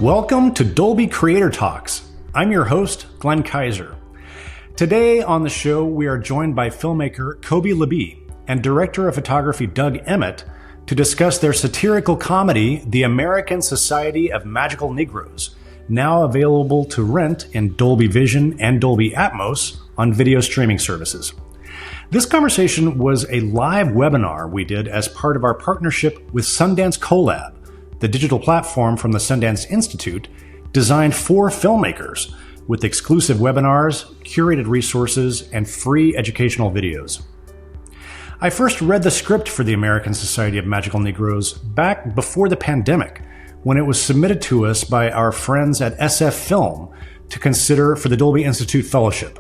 Welcome to Dolby Creator Talks. I'm your host, Glenn Kaiser. Today on the show, we are joined by filmmaker Kobi Libii and director of photography Doug Emmett to discuss their satirical comedy, The American Society of Magical Negroes, now available to rent in Dolby Vision and Dolby Atmos on video streaming services. This conversation was a live webinar we did as part of our partnership with Sundance Collab, the digital platform from the Sundance Institute designed for filmmakers with exclusive webinars, curated resources, and free educational videos. I first read the script for the American Society of Magical Negroes back before the pandemic, when it was submitted to us by our friends at SF Film to consider for the Dolby Institute Fellowship.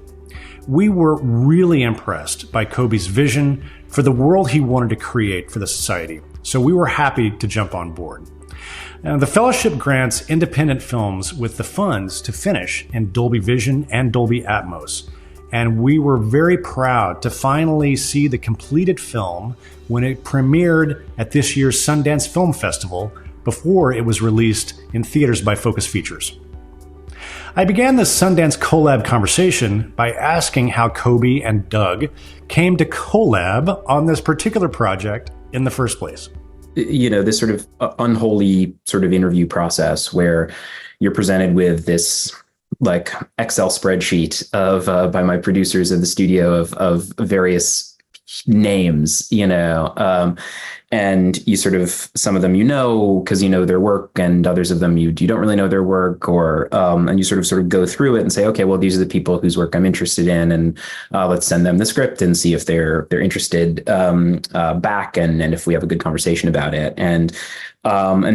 We were really impressed by Kobi's vision for the world he wanted to create for the Society, so we were happy to jump on board. Now, the Fellowship grants independent films with the funds to finish in Dolby Vision and Dolby Atmos, and we were very proud to finally see the completed film when it premiered at this year's Sundance Film Festival before it was released in theaters by Focus Features. I began this Sundance Collab conversation by asking how Kobi and Doug came to collab on this particular project in the first place. You know, this sort of unholy sort of interview process where you're presented with this like Excel spreadsheet of by my producers in the studio of various names, and you sort of, some of them because you know their work, and others of them you don't really know their work, or and you sort of go through it and say, okay, well, these are the people whose work I'm interested in, and let's send them the script and see if they're interested back, and if we have a good conversation about it. And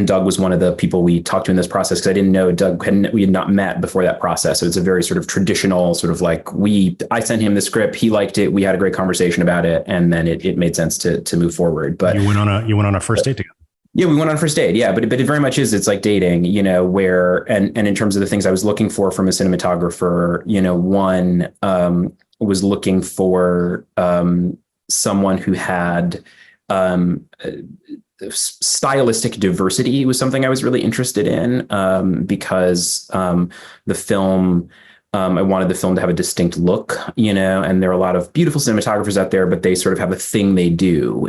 Doug was one of the people we talked to in this process, because I didn't know Doug, we had not met before that process. So it's a very sort of traditional sort of like, I sent him the script, he liked it, we had a great conversation about it, and then it made sense to move forward. But you went on a first date together. Yeah, we went on a first date. Yeah, but it very much is. It's like dating, where and in terms of the things I was looking for from a cinematographer, one was looking for someone who had stylistic diversity was something I was really interested in, because the film, I wanted the film to have a distinct look, and there are a lot of beautiful cinematographers out there, but they sort of have a thing they do,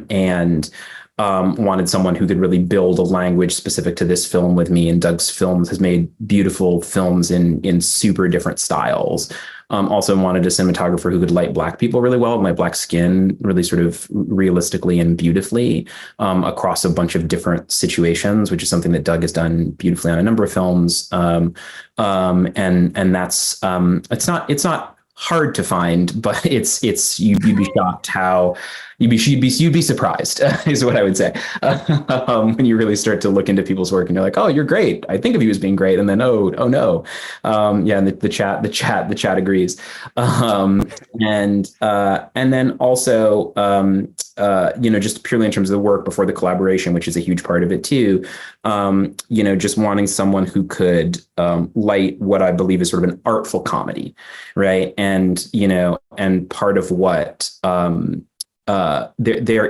and wanted someone who could really build a language specific to this film with me. And Doug's films has made beautiful films in super different styles. Also wanted a cinematographer who could light Black people really well, my Black skin really sort of realistically and beautifully across a bunch of different situations, which is something that Doug has done beautifully on a number of films. And that's it's not hard to find, but you'd be shocked how you'd be surprised is what I would say when you really start to look into people's work and you're like, oh, you're great. I think of you as being great, and then oh no, and the chat agrees, and then also just purely in terms of the work before the collaboration, which is a huge part of it too. Just wanting someone who could light what I believe is sort of an artful comedy, right? And part of what there's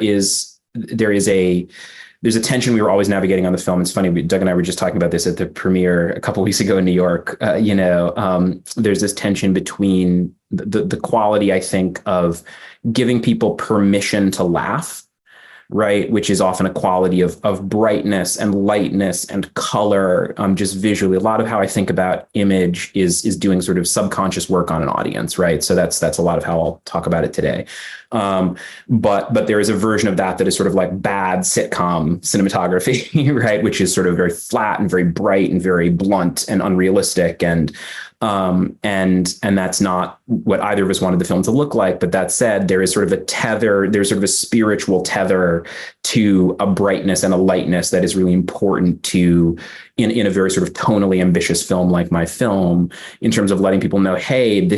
a tension we were always navigating on the film. It's funny, Doug and I were just talking about this at the premiere a couple of weeks ago in New York. There's this tension between the quality, I think, of giving people permission to laugh, right? Which is often a quality of brightness and lightness and color, just visually. A lot of how I think about image is doing sort of subconscious work on an audience, right? So that's a lot of how I'll talk about it today. But there is a version of that is sort of like bad sitcom cinematography, right? Which is sort of very flat and very bright and very blunt and unrealistic. And that's not what either of us wanted the film to look like. But that said, there is sort of a tether, there's sort of a spiritual tether to a brightness and a lightness that is really important to, in a very sort of tonally ambitious film like my film, in terms of letting people know, hey, there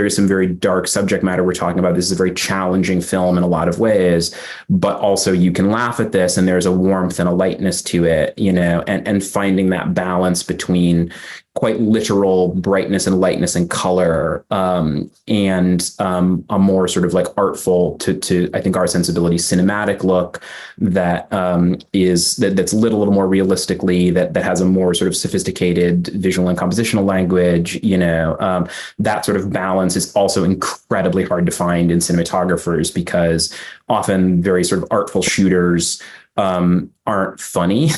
is some very dark subject matter we're talking about. This is a very challenging film in a lot of ways, but also you can laugh at this, and there's a warmth and a lightness to it, and finding that balance between quite literal brightness and lightness and color, and a more sort of like artful to I think our sensibility cinematic look that that's lit a little more realistically, that has a more sort of sophisticated visual and compositional language. That sort of balance is also incredibly hard to find in cinematographers, because often very sort of artful shooters aren't funny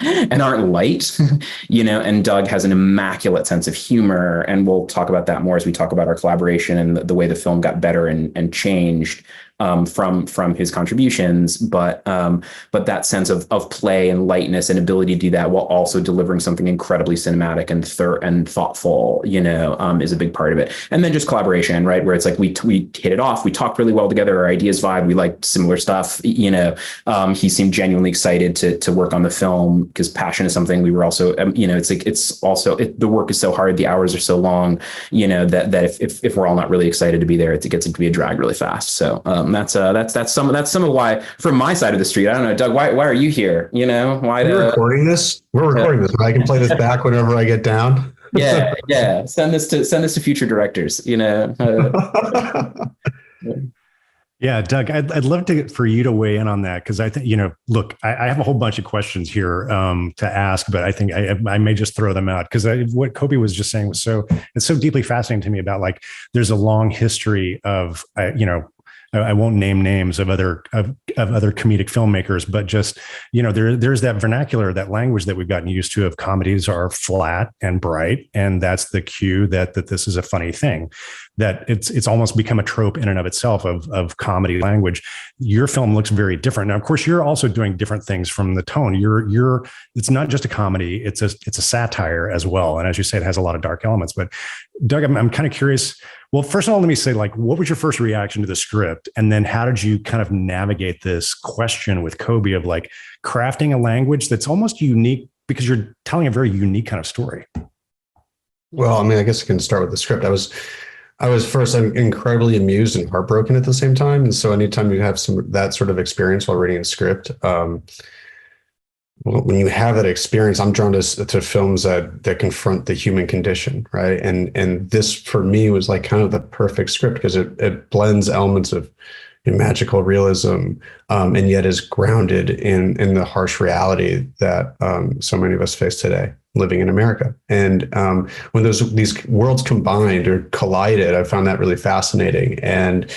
and aren't light, and Doug has an immaculate sense of humor. And we'll talk about that more as we talk about our collaboration and the way the film got better and changed from his contributions. But that sense of play and lightness and ability to do that while also delivering something incredibly cinematic and thoughtful, is a big part of it. And then just collaboration, right? Where it's like we hit it off, we talked really well together, our ideas vibe, we liked similar stuff. He seemed genuinely excited to work on the film, because passion is something we were also, the work is so hard, the hours are so long, that if we're all not really excited to be there, it gets to be a drag really fast. So that's some of why, from my side of the street. I don't know, Doug, why are you here? Why we're recording this. We're recording this. I can play this back whenever I get down. Yeah. Send this to future directors. Yeah, Doug, I'd love for you to weigh in on that, because I think, look, I have a whole bunch of questions here to ask, but I think I may just throw them out, because what Kobi was just saying was it's so deeply fascinating to me about, like, there's a long history of, I won't name names of other comedic filmmakers, but just, there's that vernacular, that language that we've gotten used to of comedies are flat and bright. And that's the cue that this is a funny thing, that it's almost become a trope in and of itself of comedy language. Your film looks very different. Now, of course, you're also doing different things from the tone. It's not just a comedy, it's a satire as well. And as you say, it has a lot of dark elements. But Doug, I'm kind of curious. Well, first of all, let me say, like, what was your first reaction to the script? And then how did you kind of navigate this question with Kobi of, like, crafting a language that's almost unique, because you're telling a very unique kind of story? Well, I mean, I guess I can start with the script. I was first incredibly amused and heartbroken at the same time. And so anytime you have that sort of experience while reading a script, when you have that experience, I'm drawn to films that confront the human condition, right? And this, for me, was like kind of the perfect script, because it blends elements of magical realism, and yet is grounded in the harsh reality that so many of us face today, living in America. And when these worlds combined or collided, I found that really fascinating. And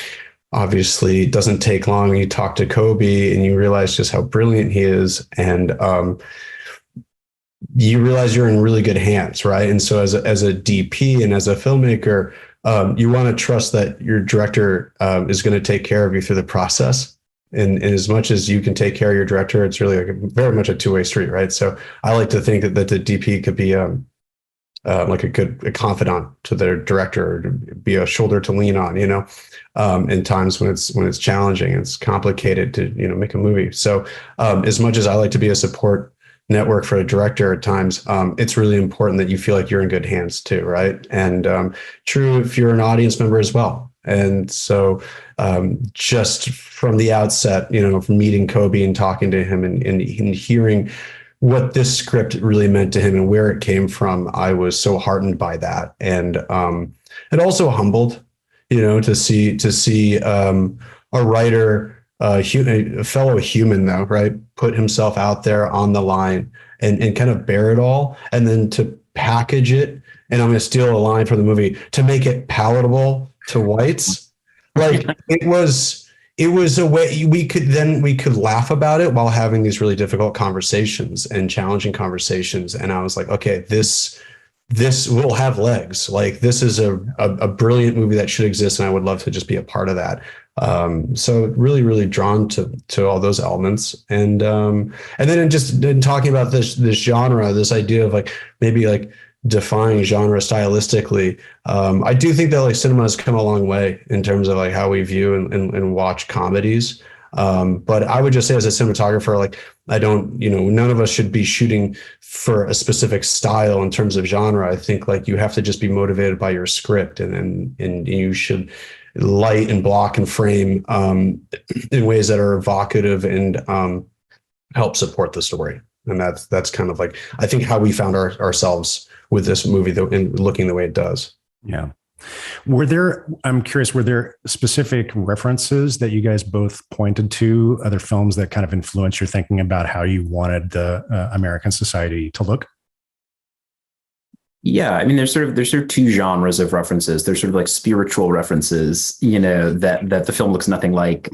obviously, it doesn't take long. You talk to Kobi and you realize just how brilliant he is, and you realize you're in really good hands, right? And so, as a DP and as a filmmaker, you want to trust that your director is going to take care of you through the process. And as much as you can take care of your director, it's really very much a two-way street, right? So I like to think that the DP could be like a confidant to their director, or to be a shoulder to lean on, in times when it's challenging, it's complicated to, make a movie. So as much as I like to be a support network for a director at times, it's really important that you feel like you're in good hands too, right? And true if you're an audience member as well. And so just from the outset, from meeting Kobi and talking to him and hearing what this script really meant to him and where it came from, I was so heartened by that. And it also humbled, to see a writer, a fellow human, though, right, put himself out there on the line and kind of bear it all, and then to package it. And I'm going to steal a line from the movie, to make it palatable to whites. Like, it was a way we could laugh about it while having these really difficult conversations and challenging conversations. And I was like, okay, this will have legs. Like, this is a brilliant movie that should exist, and I would love to just be a part of that. So really, really drawn to all those elements. And then in talking about this genre, this idea of maybe defying genre stylistically, I do think that cinema has come a long way in terms of how we view and watch comedies. But I would just say, as a cinematographer, I don't, none of us should be shooting for a specific style in terms of genre. I think you have to just be motivated by your script, and you should light and block and frame in ways that are evocative and help support the story. And that's kind of like, I think, how we found ourselves with this movie, though, in looking the way it does. Yeah. I'm curious, were there specific references that you guys both pointed to, other films that kind of influenced your thinking about how you wanted the American society to look? Yeah, I mean, there's sort of two genres of references. There's sort of like spiritual references, that the film looks nothing like.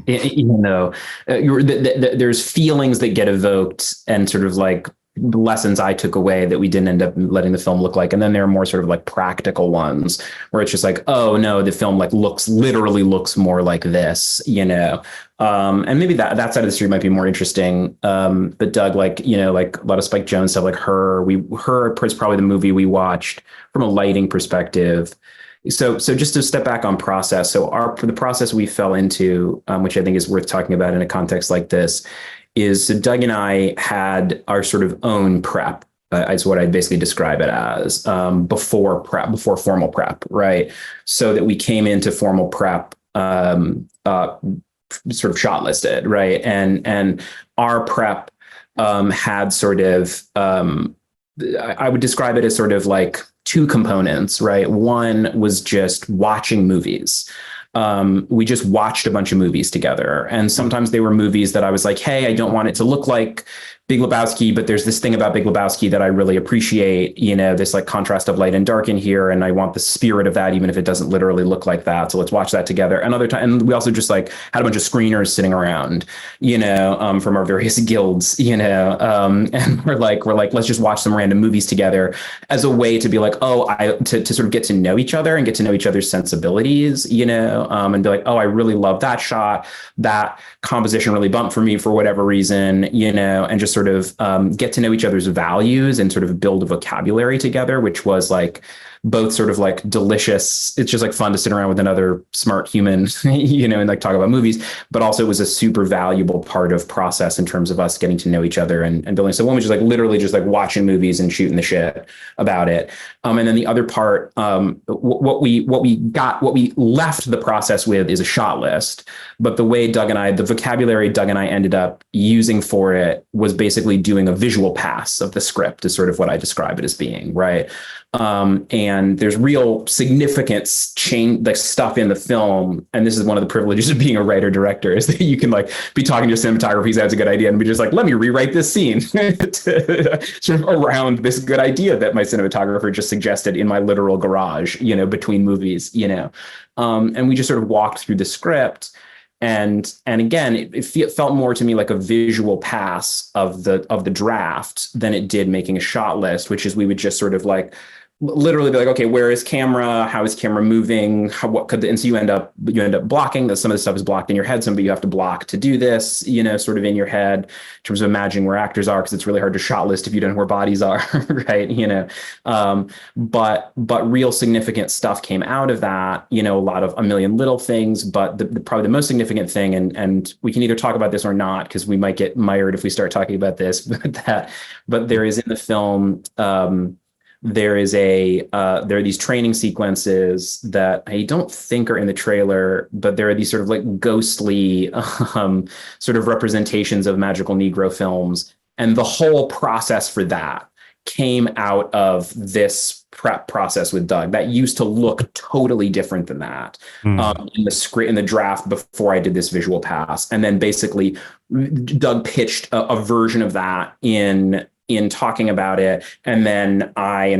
There's feelings that get evoked and sort of like the lessons I took away that we didn't end up letting the film look like. And then there are more sort of like practical ones where it's just like, oh no, the film like literally looks more like this. And maybe that side of the street might be more interesting. But Doug, like a lot of Spike Jonze stuff, like Her is probably the movie we watched from a lighting perspective. So just to step back on process. So the process we fell into, which I think is worth talking about in a context like this, is so Doug and I had our sort of own prep. Is what I'd basically describe it as, before formal prep, right? So that we came into formal prep, sort of shot listed, right? And our prep had sort of, I would describe it as sort of like two components, right? One was just watching movies. We just watched a bunch of movies together. And sometimes they were movies that I was like, hey, I don't want it to look like Big Lebowski, but there's this thing about Big Lebowski that I really appreciate, this like contrast of light and dark in here. And I want the spirit of that, even if it doesn't literally look like that. So let's watch that together. Another time, and we also just like had a bunch of screeners sitting around, from our various guilds, and we're like, let's just watch some random movies together as a way to be like, to sort of get to know each other and get to know each other's sensibilities, and be like, oh, I really love that shot. That composition really bumped for me for whatever reason, and just sort of get to know each other's values and sort of build a vocabulary together, which was like both sort of like delicious. It's just like fun to sit around with another smart human, and like talk about movies, but also it was a super valuable part of process in terms of us getting to know each other and building. So one was just like literally just like watching movies and shooting the shit about it. And then the other part, what we left the process with is a shot list. But the vocabulary Doug and I ended up using for it was basically doing a visual pass of the script, is sort of what I describe it as being, right? And there's real significant change, like stuff in the film. And this is one of the privileges of being a writer director, is that you can like be talking to a cinematographer who has a good idea and be just like, let me rewrite this scene sort of around this good idea that my cinematographer just suggested in my literal garage, between movies, and we just sort of walked through the script. And again, it felt more to me like a visual pass of the draft than it did making a shot list, which is we would just sort of like literally be like, okay, where is camera? How is camera moving? And so you end up blocking that. Some of the stuff is blocked in your head. Some of it you have to block to do this, sort of in your head in terms of imagining where actors are, because it's really hard to shot list if you don't know where bodies are, right? But real significant stuff came out of that, a million little things, but probably the most significant thing, and we can either talk about this or not, because we might get mired if we start talking about this, but there is in the film, there are these training sequences that I don't think are in the trailer, but there are these sort of like ghostly sort of representations of magical Negro films. And the whole process for that came out of this prep process with Doug. That used to look totally different than that in the script, in the draft before I did this visual pass. And then basically Doug pitched a version of that in talking about it. And then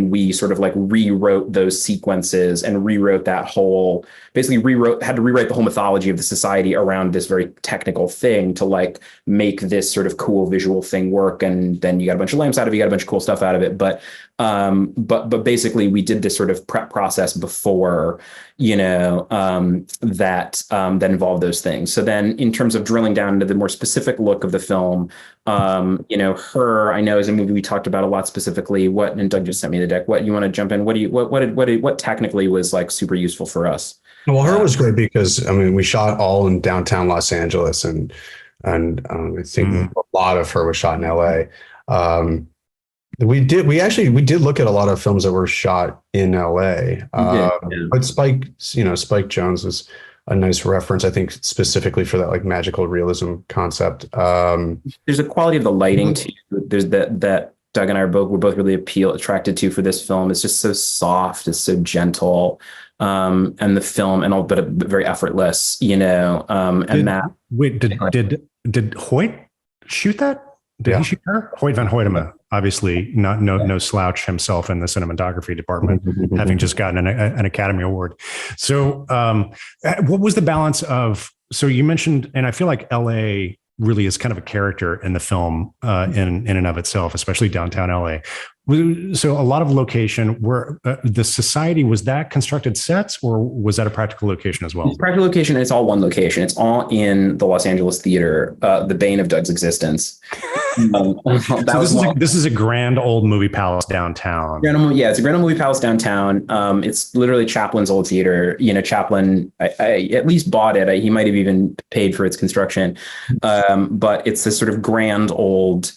we sort of like rewrote those sequences and rewrote that whole, had to rewrite the whole mythology of the society around this very technical thing to like make this sort of cool visual thing work. And then you got a bunch of lamps out of it, you got a bunch of cool stuff out of it. But basically we did this sort of prep process before, that involved those things. So then in terms of drilling down into the more specific look of the film, Her, I know, is a movie we talked about a lot specifically. And Doug just sent me the deck. What you want to jump in? What technically was like super useful for us? Well, Her was great because, I mean, we shot all in downtown Los Angeles, and I think a lot of Her was shot in LA. We did look at a lot of films that were shot in LA. But Spike Jonze a nice reference, I think, specifically for that like magical realism concept. There's a quality of the lighting too. There's that Doug and I were both really attracted to for this film. It's just so soft, it's so gentle, and the film and all, but very effortless, Did Hoyt shoot that? Did he shoot her? Hoyt van Hoytema, obviously no slouch himself in the cinematography department, having just gotten an Academy Award. So, what was the balance of? So you mentioned, and I feel like L.A. really is kind of a character in the film in and of itself, especially downtown LA. So a lot of location where the society, was that constructed sets or was that a practical location as well? It's practical location. And it's all one location. It's all in the Los Angeles theater, the bane of Doug's existence. This is a grand old movie palace downtown. It's a grand old movie palace downtown. It's literally Chaplin's old theater. Chaplin, I at least bought it. He might have even paid for its construction. But it's this sort of grand old,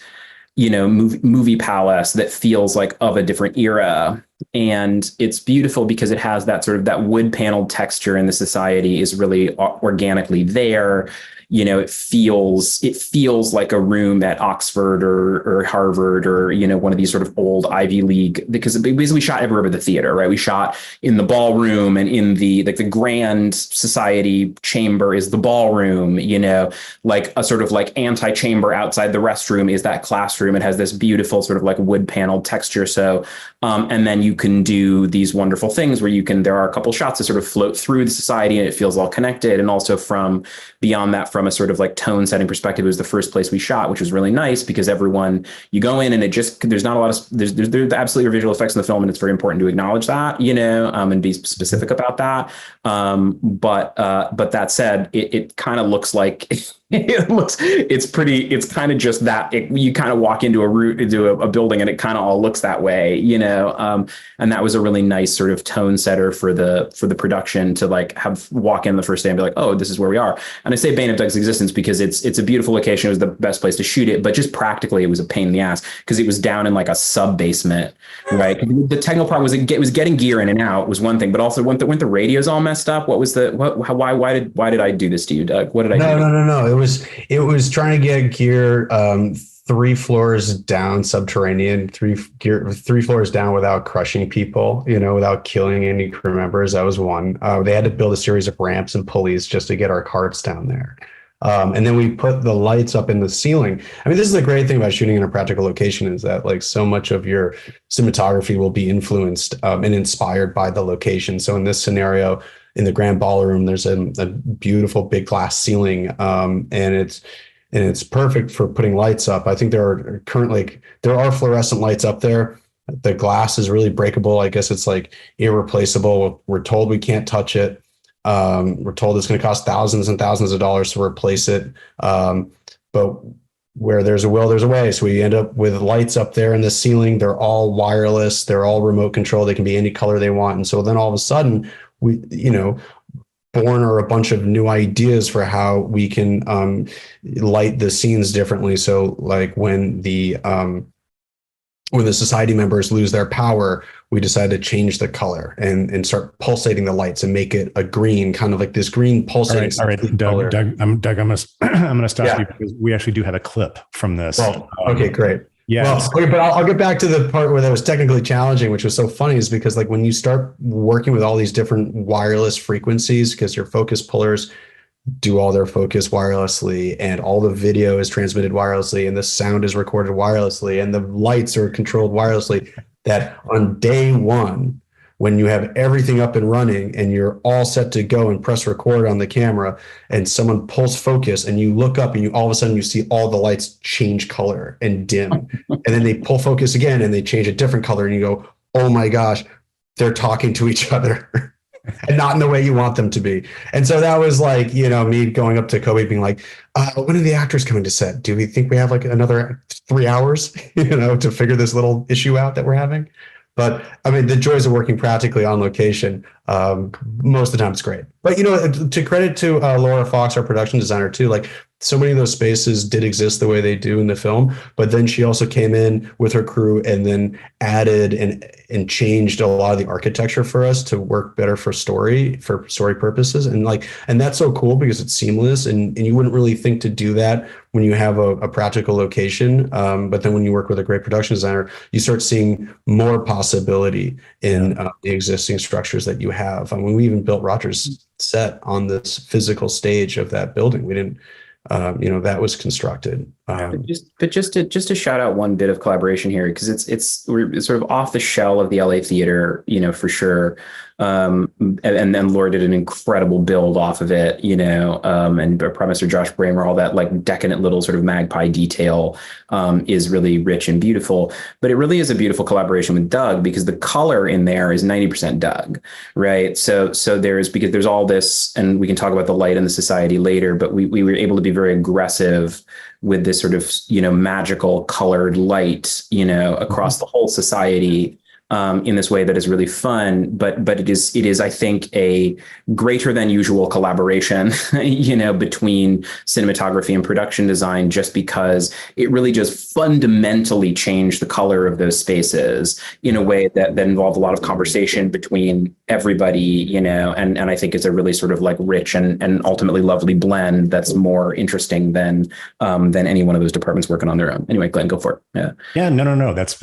movie palace that feels like of a different era. And it's beautiful because it has that sort of that wood paneled texture, and the society is really organically there. It feels like a room at Oxford or Harvard or, one of these sort of old Ivy League, because basically we shot everywhere but the theater, right? We shot in the ballroom, and in the grand society chamber is the ballroom, like a sort of like anti-chamber outside the restroom is that classroom. It has this beautiful sort of like wood paneled texture. So, and then you can do these wonderful things where there are a couple shots that sort of float through the society and it feels all connected. And also from beyond that, from a sort of like tone setting perspective, it was the first place we shot, which was really nice because you go in and there's not a lot of, there's absolutely visual effects in the film, and it's very important to acknowledge that, and be specific about that. But that said, it kind of looks like it's kind of just that you kind of walk into a building and it kind of all looks that way, and that was a really nice sort of tone setter for the production to like walk in the first day and be like, oh, this is where we are. And I say bane of Doug's existence because it's a beautiful location. It was the best place to shoot it, but just practically it was a pain in the ass because it was down in like a sub basement, right? The technical part was getting gear in and out was one thing, but also weren't the radios all messed up? Why did I do this to you, Doug? What did I do? No. It was trying to get gear 3 floors down subterranean, three floors down without crushing people, without killing any crew members. That was one. They had to build a series of ramps and pulleys just to get our carts down there. And then we put the lights up in the ceiling. I mean, this is the great thing about shooting in a practical location is that like so much of your cinematography will be influenced and inspired by the location. So in this scenario, in the grand ballroom, there's a beautiful big glass ceiling, and it's perfect for putting lights up. I think there are fluorescent lights up there. The glass is really breakable. I guess it's like irreplaceable. We're told we can't touch it. We're told it's going to cost thousands and thousands of dollars to replace it. But where there's a will, there's a way. So we end up with lights up there in the ceiling. They're all wireless. They're all remote control. They can be any color they want. And so then all of a sudden, born are a bunch of new ideas for how we can light the scenes differently. So like when the society members lose their power, we decided to change the color and start pulsating the lights and make it a green, kind of like this green pulsating. All right, Doug, I'm going to stop you because we actually do have a clip from this. Well, okay, great. Yeah. Well, okay, but I'll get back to the part where that was technically challenging, which was so funny, is because like when you start working with all these different wireless frequencies, because your focus pullers do all their focus wirelessly, and all the video is transmitted wirelessly, and the sound is recorded wirelessly, and the lights are controlled wirelessly, that on day one, when you have everything up and running and you're all set to go and press record on the camera and someone pulls focus and you look up and you all of a sudden you see all the lights change color and dim. And then they pull focus again and they change a different color and you go, oh my gosh, they're talking to each other and not in the way you want them to be. And so that was like, me going up to Kobi being like, when are the actors coming to set? Do we think we have like another 3 hours, to figure this little issue out that we're having? But I mean, the joys of working practically on location. Most of the time it's great. But, to credit to Laura Fox, our production designer too, like so many of those spaces did exist the way they do in the film, but then she also came in with her crew and then added and changed a lot of the architecture for us to work better for story purposes. And that's so cool because it's seamless, and you wouldn't really think to do that when you have a practical location. But then when you work with a great production designer, you start seeing more possibility in the existing structures that you have. I mean, we even built Roger's set on this physical stage of that building. We didn't, that was constructed. Just to shout out one bit of collaboration here, because it's sort of off the shell of the LA theater, for sure. And then Laura did an incredible build off of it, and Prime Minister Josh Bramer, all that like decadent little sort of magpie detail is really rich and beautiful. But it really is a beautiful collaboration with Doug, because the color in there is 90% Doug, right? So because there's all this, and we can talk about the light and the society later, but we were able to be very aggressive with this sort of, magical colored light, across the whole society. In this way that is really fun, but it is I think a greater than usual collaboration, between cinematography and production design, just because it really just fundamentally changed the color of those spaces in a way that involved a lot of conversation between everybody, and I think it's a really sort of like rich and ultimately lovely blend that's more interesting than any one of those departments working on their own. Anyway, Glenn, go for it. Yeah, no, that's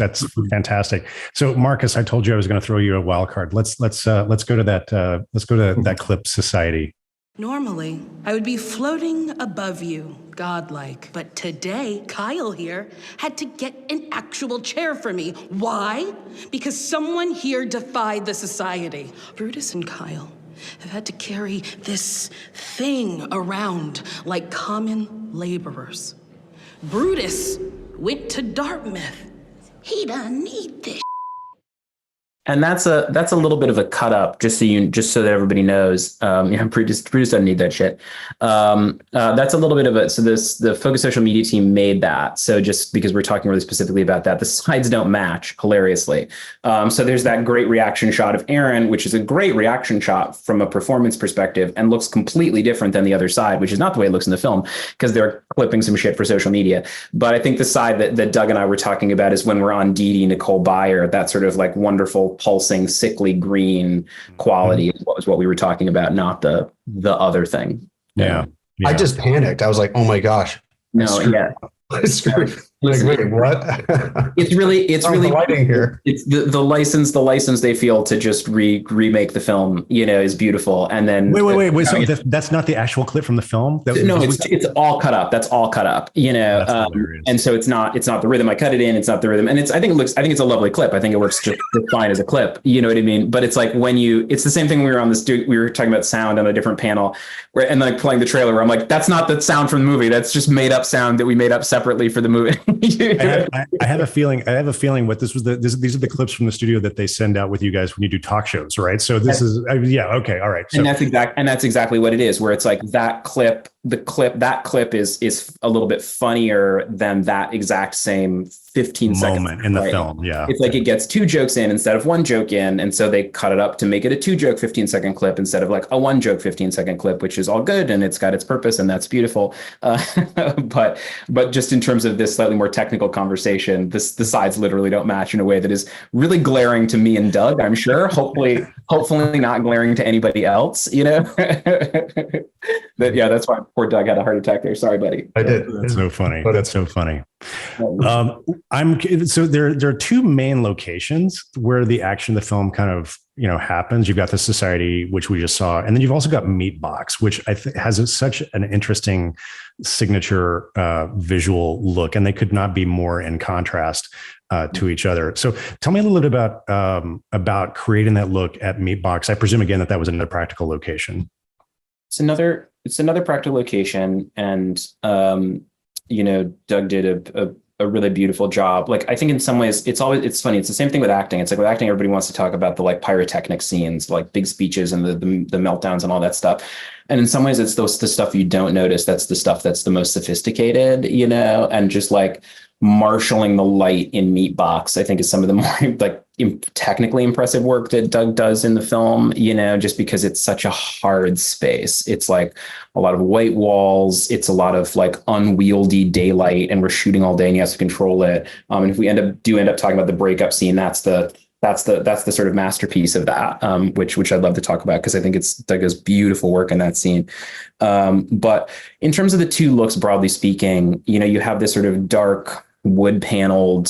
fantastic. So Marcus, I told you I was going to throw you a wild card. Let's go to that. Let's go to that clip, Society. Normally, I would be floating above you, godlike. But today, Kyle here had to get an actual chair for me. Why? Because someone here defied the society. Brutus and Kyle have had to carry this thing around like common laborers. Brutus went to Dartmouth. He doesn't need this. And that's a little bit of a cut up, just so that everybody knows. Brutus doesn't need that shit. That's a little bit of it. So the Focus Social Media team made that. So just because we're talking really specifically about that, the sides don't match hilariously. So there's that great reaction shot of Aaron, which is a great reaction shot from a performance perspective, and looks completely different than the other side, which is not the way it looks in the film, because they're clipping some shit for social media. But I think the side that Doug and I were talking about is when we're on Dee Dee Nicole Byer, that sort of like wonderful pulsing sickly green quality is what we were talking about, not the other thing. Yeah. I just panicked. I was like, oh my gosh. No, yeah. Like, wait, what? It's really lighting here. It's the license they feel to just remake the film, is beautiful. And then wait. So that's not the actual clip from the film? It's all cut up. That's all cut up, and so it's not the rhythm. I cut it in. It's not the rhythm. And I think it's a lovely clip. I think it works just fine as a clip. You know what I mean? But it's like it's the same thing when we were on we were talking about sound on a different panel and like playing the trailer where I'm like, that's not the sound from the movie. That's just made up sound that we made up separately for the movie. I have a feeling what these are the clips from the studio that they send out with you guys when you do talk shows, right? So this is okay, all right. So, and that's exactly what it is, where it's like that clip is a little bit funnier than that exact same 15 moment in the film. Yeah. It's like it gets two jokes in instead of one joke in. And so they cut it up to make it a 2-joke 15-second clip instead of like a 1-joke 15-second clip, which is all good. And it's got its purpose, and that's beautiful. But just in terms of this slightly more technical conversation, the sides literally don't match in a way that is really glaring to me and Doug, I'm sure. Hopefully not glaring to anybody else, that's why poor Doug had a heart attack there. Sorry, buddy. I did. That's so funny. That's so funny. So there are two main locations where the action of the film kind of happens. You've got the society, which we just saw, and then you've also got Meatbox, which I think has such an interesting signature visual look, and they could not be more in contrast to each other. So tell me a little bit about creating that look at Meatbox. I presume again that was another practical location. It's another practical location, and Doug did a really beautiful job. Like, I think in some ways it's funny. It's the same thing with acting. It's like with acting, everybody wants to talk about the like pyrotechnic scenes, like big speeches and the meltdowns and all that stuff. And in some ways it's the stuff you don't notice. That's the stuff that's the most sophisticated, and just like marshaling the light in Meatbox, I think, is some of the more like technically impressive work that Doug does in the film, just because it's such a hard space. It's like a lot of white walls. It's a lot of like unwieldy daylight, and we're shooting all day and he has to control it. And if we end up talking about the breakup scene, that's the sort of masterpiece of that, which I'd love to talk about, because I think it's Doug does beautiful work in that scene. But in terms of the two looks, broadly speaking, you have this sort of dark wood paneled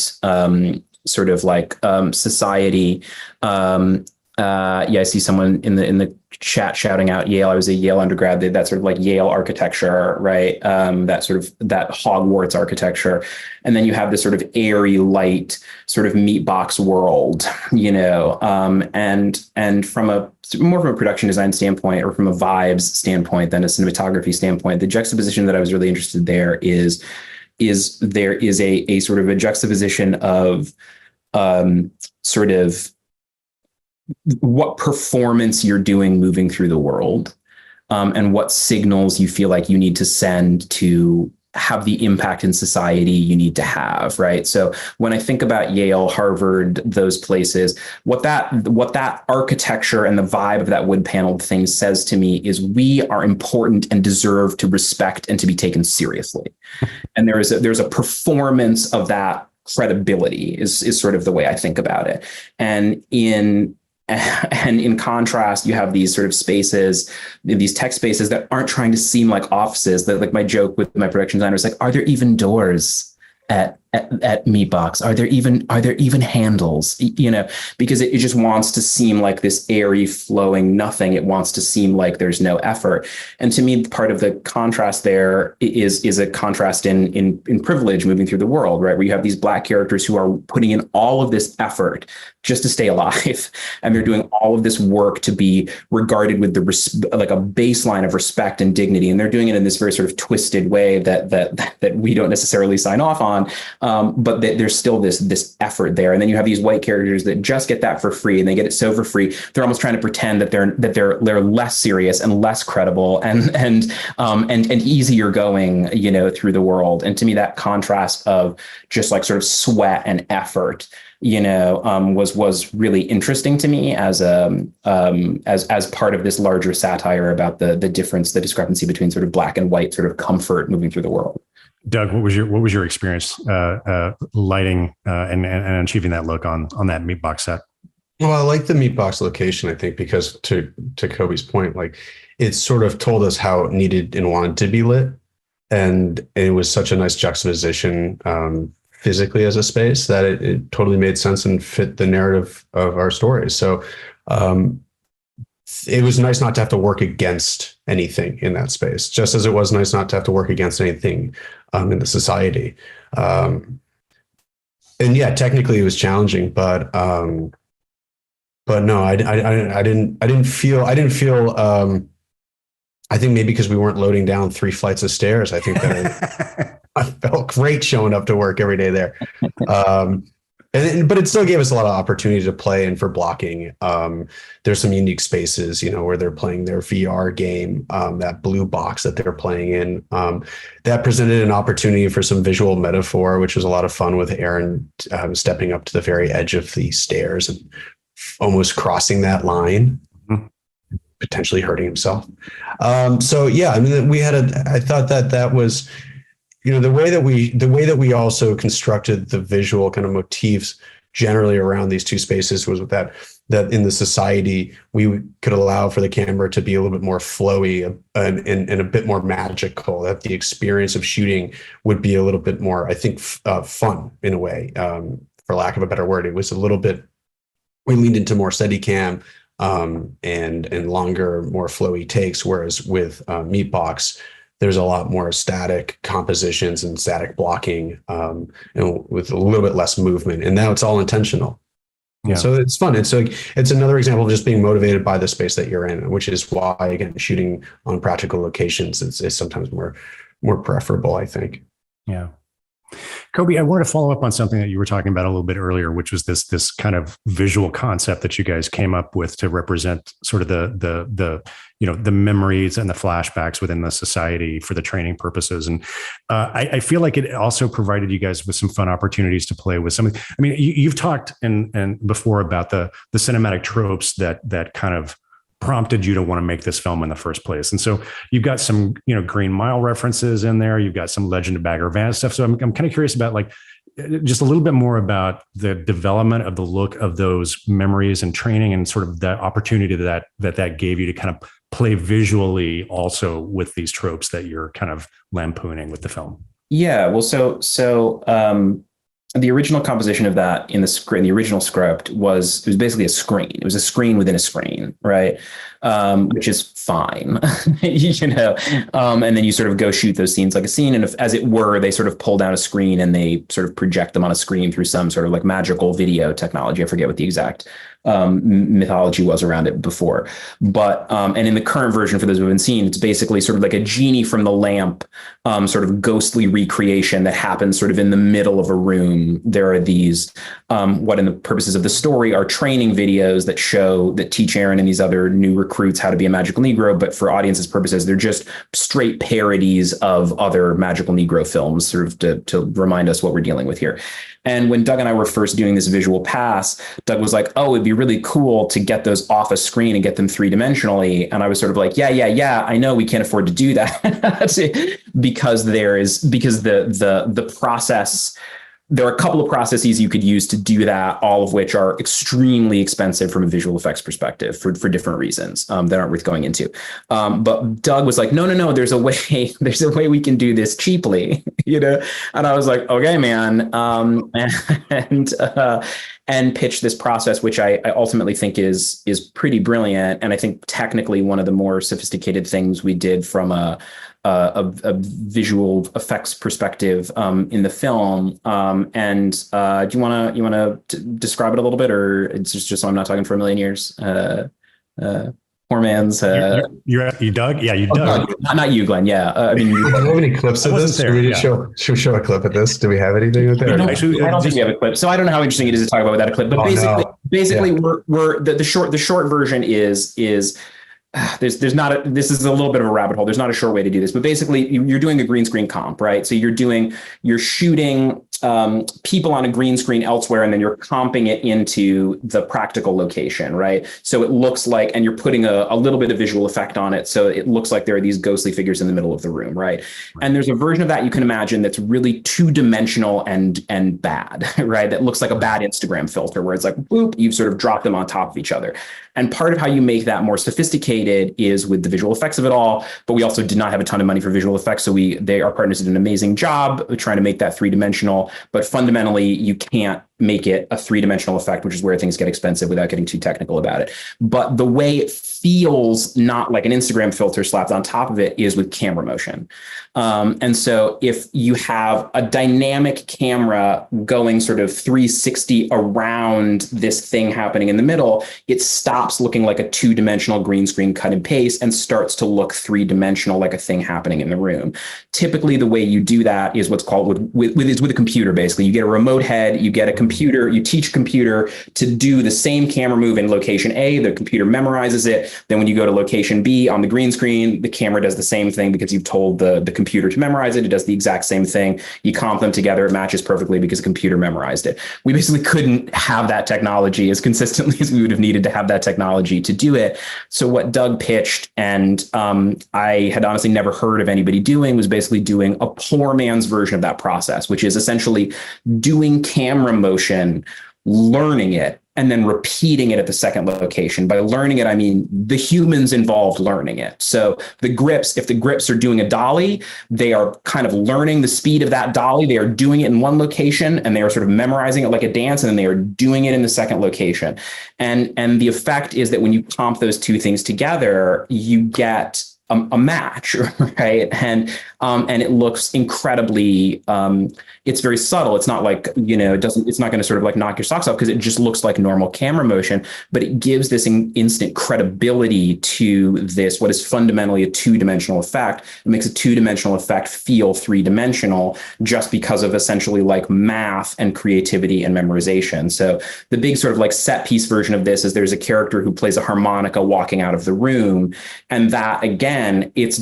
sort of like society. I see someone in the chat shouting out Yale. I was a Yale undergrad. That sort of like Yale architecture, right? That Hogwarts architecture. And then you have this sort of airy, light, sort of Meatbox world, and from a more from a production design standpoint, or from a vibes standpoint than a cinematography standpoint, the juxtaposition that I was really interested there is there is a sort of a juxtaposition of sort of what performance you're doing moving through the world, and what signals you feel like you need to send to have the impact in society you need to have, right? So when I think about Yale, Harvard, those places, what that architecture and the vibe of that wood paneled thing says to me is we are important and deserve to respect and to be taken seriously. And there's a performance of that credibility is sort of the way I think about it. And in contrast, you have these sort of spaces, these tech spaces that aren't trying to seem like offices. That, like, my joke with my production designer is like, are there even doors at Meatbox? Are there even handles? Because it just wants to seem like this airy, flowing nothing. It wants to seem like there's no effort. And to me, part of the contrast there is a contrast in privilege moving through the world, right? Where you have these Black characters who are putting in all of this effort just to stay alive, and they're doing all of this work to be regarded with like a baseline of respect and dignity, and they're doing it in this very sort of twisted way that we don't necessarily sign off on. But there's still this effort there. And then you have these white characters that just get that for free, and they get it so for free. They're almost trying to pretend that they're less serious and less credible and easier going, through the world. And to me, that contrast of just like sort of sweat and effort, was really interesting to me as part of this larger satire about the discrepancy between sort of Black and white sort of comfort moving through the world. Doug, what was your experience lighting and achieving that look on that Meatbox set? Well, I like the Meatbox location, I think, because to Kobi's point, like, it sort of told us how it needed and wanted to be lit, and it was such a nice juxtaposition physically as a space that it totally made sense and fit the narrative of our stories. So it was nice not to have to work against anything in that space, just as it was nice not to have to work against anything in the society. And yeah, technically it was challenging, but no, I didn't feel. I think maybe because we weren't loading down 3 flights of stairs, I think that I felt great showing up to work every day there. But it still gave us a lot of opportunity to play and for blocking. There's some unique spaces, where they're playing their VR game, that blue box that they're playing in. That presented an opportunity for some visual metaphor, which was a lot of fun, with Aaron stepping up to the very edge of the stairs and almost crossing that line, potentially hurting himself. So yeah, I mean, I thought that was, the way that we also constructed the visual kind of motifs generally around these two spaces was that in the society, we could allow for the camera to be a little bit more flowy and a bit more magical, that the experience of shooting would be a little bit more, I think, fun in a way, for lack of a better word. It was a little bit, we leaned into more Steadicam and longer, more flowy takes, whereas with Meatbox, there's a lot more static compositions and static blocking, with a little bit less movement. And now it's all intentional. Yeah. So it's fun. It's another example of just being motivated by the space that you're in, which is why, again, shooting on practical locations is sometimes more preferable, I think. Yeah. Kobi, I wanted to follow up on something that you were talking about a little bit earlier, which was this kind of visual concept that you guys came up with to represent sort of the memories and the flashbacks within the society for the training purposes. And I feel like it also provided you guys with some fun opportunities to play with some. I mean, you've talked and before about the cinematic tropes that kind of prompted you to want to make this film in the first place. And so you've got some, Green Mile references in there. You've got some Legend of Bagger Vance stuff. So I'm kind of curious about like just a little bit more about the development of the look of those memories and training and sort of the opportunity that gave you to kind of play visually also with these tropes that you're kind of lampooning with the film. Yeah. Well, so the original composition of that in the original script was basically a screen. It was a screen within a screen, right? Which is fine, and then you sort of go shoot those scenes like a scene. And if, as it were, they sort of pull down a screen and they sort of project them on a screen through some sort of like magical video technology. I forget what the exact mythology was around it before. But, and in the current version for those who haven't seen, it's basically sort of like a genie from the lamp, sort of ghostly recreation that happens sort of in the middle of a room. There are these, what in the purposes of the story are training videos that teach Aaron and these other new recruits how to be a magical Negro. But for audiences purposes, they're just straight parodies of other magical Negro films, sort of to remind us what we're dealing with here. And when Doug and I were first doing this visual pass, Doug was like, oh, it'd be really cool to get those off a screen and get them three-dimensionally. And I was sort of like, yeah, I know we can't afford to do that because the process, there are a couple of processes you could use to do that, all of which are extremely expensive from a visual effects perspective for different reasons that aren't worth going into. But Doug was like, no, there's a way we can do this cheaply, And I was like, okay, man. And pitch this process, which I ultimately think is pretty brilliant. And I think technically one of the more sophisticated things we did from a visual effects perspective in the film. Do you want to describe it a little bit, or it's just so I'm not talking for a million years? Poor man's. You Doug? Yeah, you Doug. Not you, Glenn. Yeah. Do we have any clips of this? Should we show a clip of this? Do we have anything with that? I don't think we have a clip. So I don't know how interesting it is to talk about without a clip. But basically, we're the short version is there's not this is a little bit of a rabbit hole. There's not a short way to do this, but basically you're doing a green screen comp, right? So you're shooting people on a green screen elsewhere, and then you're comping it into the practical location, right? So it looks like, and you're putting a little bit of visual effect on it. So it looks like there are these ghostly figures in the middle of the room, right? And there's a version of that you can imagine that's really two-dimensional and bad, right? That looks like a bad Instagram filter where it's like, boop, you've sort of dropped them on top of each other. And part of how you make that more sophisticated is with the visual effects of it all. But we also did not have a ton of money for visual effects. So our partners did an amazing job of trying to make that three-dimensional. But fundamentally, you can't make it a three-dimensional effect, which is where things get expensive without getting too technical about it. But the way it feels not like an Instagram filter slapped on top of it is with camera motion. And so if you have a dynamic camera going sort of 360 around this thing happening in the middle, it stops looking like a two-dimensional green screen cut and paste and starts to look three-dimensional, like a thing happening in the room. Typically, the way you do that is what's called with a computer. Basically, you get a remote head, you get a computer, you teach a computer to do the same camera move in location A, the computer memorizes it. Then when you go to location B on the green screen, the camera does the same thing because you've told the computer to memorize it. It does the exact same thing. You comp them together, it matches perfectly because the computer memorized it. We basically couldn't have that technology as consistently as we would have needed to have that technology to do it. So what Doug pitched, and I had honestly never heard of anybody doing, was basically doing a poor man's version of that process, which is essentially doing camera motion, learning it, and then repeating it at the second location. By learning it, I mean the humans involved learning it. So if the grips are doing a dolly, they are kind of learning the speed of that dolly. They are doing it in one location and they are sort of memorizing it like a dance, and then they are doing it in the second location. And the effect is that when you comp those two things together, you get a match, right? And it looks incredibly, it's very subtle. It's not like, it's not going to sort of like knock your socks off because it just looks like normal camera motion, but it gives this instant credibility to this, what is fundamentally a two-dimensional effect. It makes a two-dimensional effect feel three-dimensional just because of essentially like math and creativity and memorization. So the big sort of like set piece version of this is there's a character who plays a harmonica walking out of the room. And that, again, it's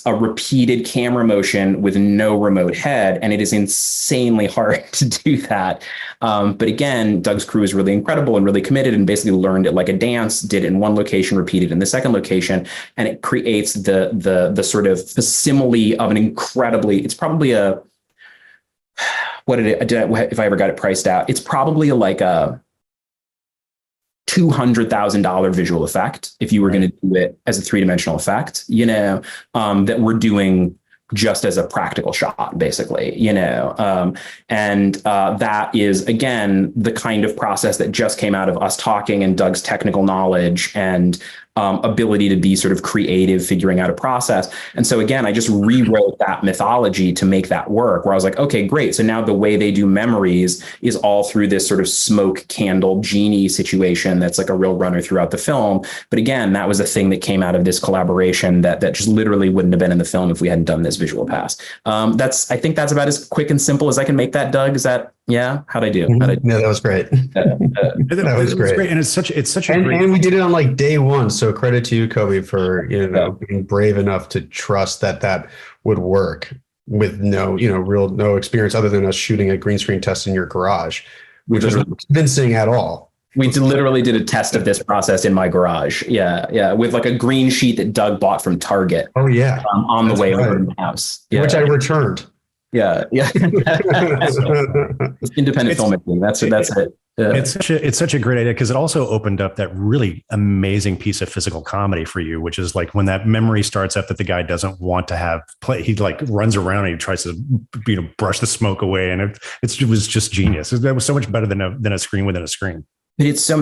a repeated camera motion with no remote head, and it is insanely hard to do that. But again, Doug's crew is really incredible and really committed, and basically learned it like a dance, did it in one location, repeated in the second location, and it creates the sort of facsimile of an incredibly, it's probably a, if I ever got it priced out, it's probably like a $200,000 visual effect if you were going to do it as a three-dimensional effect, that we're doing just as a practical shot, basically, and that is, again, the kind of process that just came out of us talking and Doug's technical knowledge and ability to be sort of creative, figuring out a process. And so again, I just rewrote that mythology to make that work, where I was like, okay, great. So now the way they do memories is all through this sort of smoke candle genie situation that's like a real runner throughout the film. But again, that was a thing that came out of this collaboration that just literally wouldn't have been in the film if we hadn't done this visual pass. I think that's about as quick and simple as I can make that, Doug. Is that, yeah? How'd I do? No, that was great. That was great. And it's such a great, and we did it on like day one. So credit to you, Kobi, for being brave enough to trust that would work with no experience other than us shooting a green screen test in your garage, which was not convincing at all. We literally did a test of this process in my garage. Yeah, with like a green sheet that Doug bought from Target. Oh yeah, on the way over to the house, which I returned. Yeah. Independent filmmaking. That's it. Yeah. It's such a great idea because it also opened up that really amazing piece of physical comedy for you, which is like when that memory starts up that the guy doesn't want to have play. He like runs around and he tries to brush the smoke away, and it was just genius. That was so much better than a screen within a screen. But it's so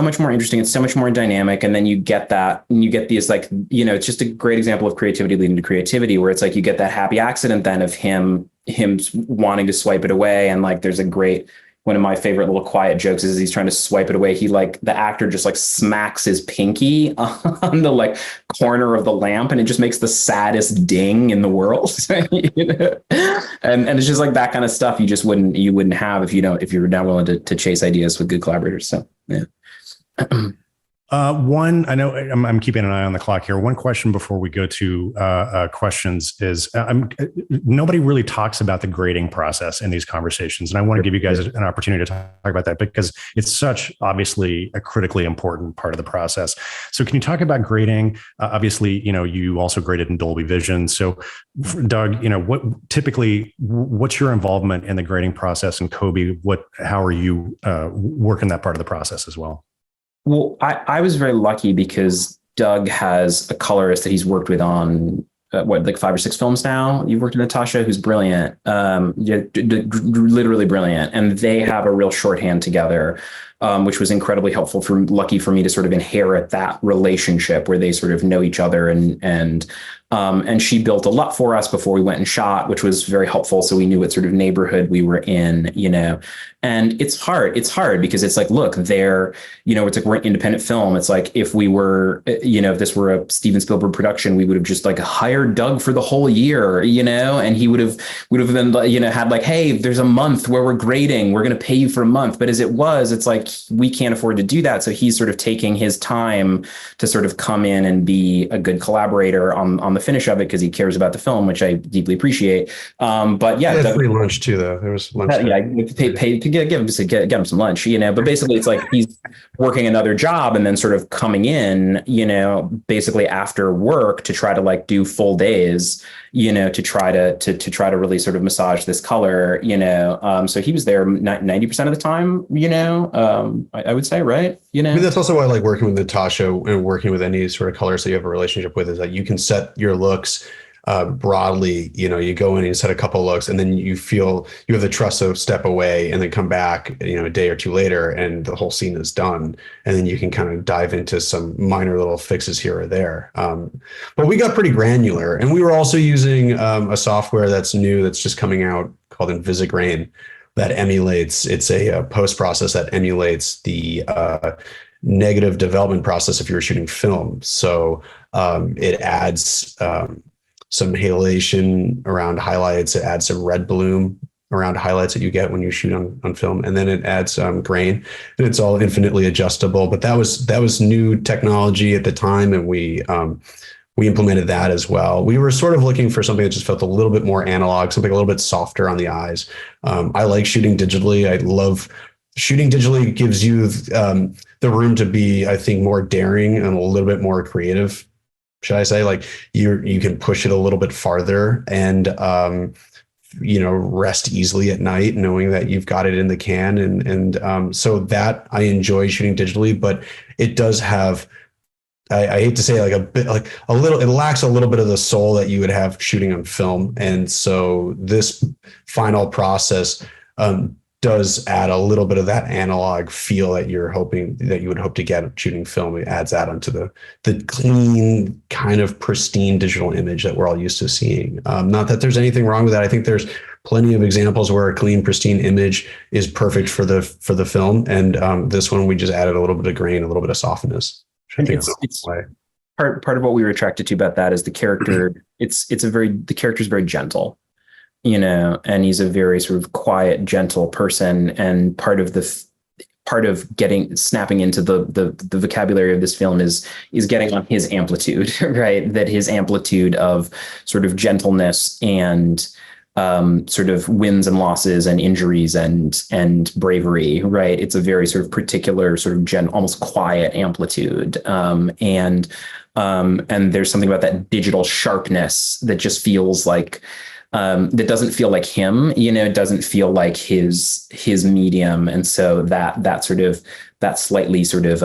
much more interesting. It's so much more dynamic. And then you get that, and you get these like, it's just a great example of creativity leading to creativity, where it's like you get that happy accident then of him wanting to swipe it away. And like, there's one of my favorite little quiet jokes is he's trying to swipe it away. The actor just like smacks his pinky on the like corner of the lamp, and it just makes the saddest ding in the world. And it's just like that kind of stuff you wouldn't have if you're not willing to chase ideas with good collaborators. So yeah. I know I'm keeping an eye on the clock here. One question before we go to questions is nobody really talks about the grading process in these conversations. And I want to give you guys an opportunity to talk about that because it's such obviously a critically important part of the process. So can you talk about grading? Obviously, you also graded in Dolby Vision. So Doug, what's your involvement in the grading process? And Kobi, how are you working that part of the process as well? Well, I was very lucky because Doug has a colorist that he's worked with on like 5 or 6 films now. You've worked with Natasha, who's brilliant, literally brilliant. And they have a real shorthand together, which was incredibly helpful lucky for me to sort of inherit that relationship where they sort of know each other. And she built a lot for us before we went and shot, which was very helpful. So we knew what sort of neighborhood we were in, and it's hard because it's like, look, it's like, we're an independent film. It's like, if we were, if this were a Steven Spielberg production, we would have just like hired Doug for the whole year, and he would have been, had like, hey, there's a month where we're grading, we're going to pay you for a month. But as it was, it's like, we can't afford to do that. So he's sort of taking his time to sort of come in and be a good collaborator on the finish of it because he cares about the film, which I deeply appreciate. But yeah, free lunch too, though. There was lunch. Give him some lunch, but basically it's like he's working another job and then sort of coming in, basically after work to try to like do full days, to try to really sort of massage this color, so he was there 90% of the time, I would say, right? I mean, that's also why I like working with Natasha and working with any sort of colorist that you have a relationship with, is that you can set your looks broadly, you go in and you set a couple looks, and then you feel you have the trust to step away and then come back, a day or two later, and the whole scene is done. And then you can kind of dive into some minor little fixes here or there. But we got pretty granular, and we were also using a software that's new, that's just coming out, called Invisigrain, that emulates. It's a post process that emulates the negative development process if you were shooting film. So it adds some halation around highlights. It adds some red bloom around highlights that you get when you shoot on film, and then it adds grain, and it's all infinitely adjustable. But that was new technology at the time, and we implemented that as well. We were sort of looking for something that just felt a little bit more analog, something a little bit softer on the eyes. I like shooting digitally. I love shooting digitally. Gives you the room to be, I think, more daring and a little bit more creative. Should I say, like you can push it a little bit farther and rest easily at night, knowing that you've got it in the can. And so that I enjoy shooting digitally, but it does have, I hate to say, like a bit, like a little, it lacks a little bit of the soul that you would have shooting on film. And so this final process does add a little bit of that analog feel that you would hope to get shooting film. It adds that onto the clean, kind of pristine digital image that we're all used to seeing. Not that there's anything wrong with that. I think there's plenty of examples where a clean, pristine image is perfect for the film. And this one, we just added a little bit of grain, a little bit of softness. I think it's part of what we were attracted to about that is the character. The character is very gentle, and he's a very sort of quiet, gentle person. And part of snapping into the vocabulary of this film is getting on his amplitude, right? That his amplitude of sort of gentleness and sort of wins and losses and injuries and bravery, right? It's a very sort of particular sort of almost quiet amplitude. And there's something about that digital sharpness that just feels like, that doesn't feel like him, it doesn't feel like his medium. And so that slightly sort of,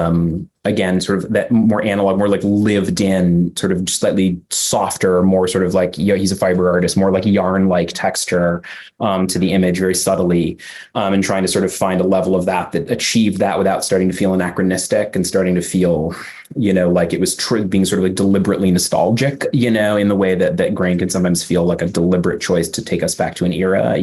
again, sort of that more analog, more like lived in, sort of slightly softer, more sort of like, he's a fiber artist, more like yarn-like texture to the image very subtly, and trying to sort of find a level of that achieved that without starting to feel anachronistic and starting to feel, like it was being sort of like deliberately nostalgic, in the way that grain can sometimes feel like a deliberate choice to take us back to an era,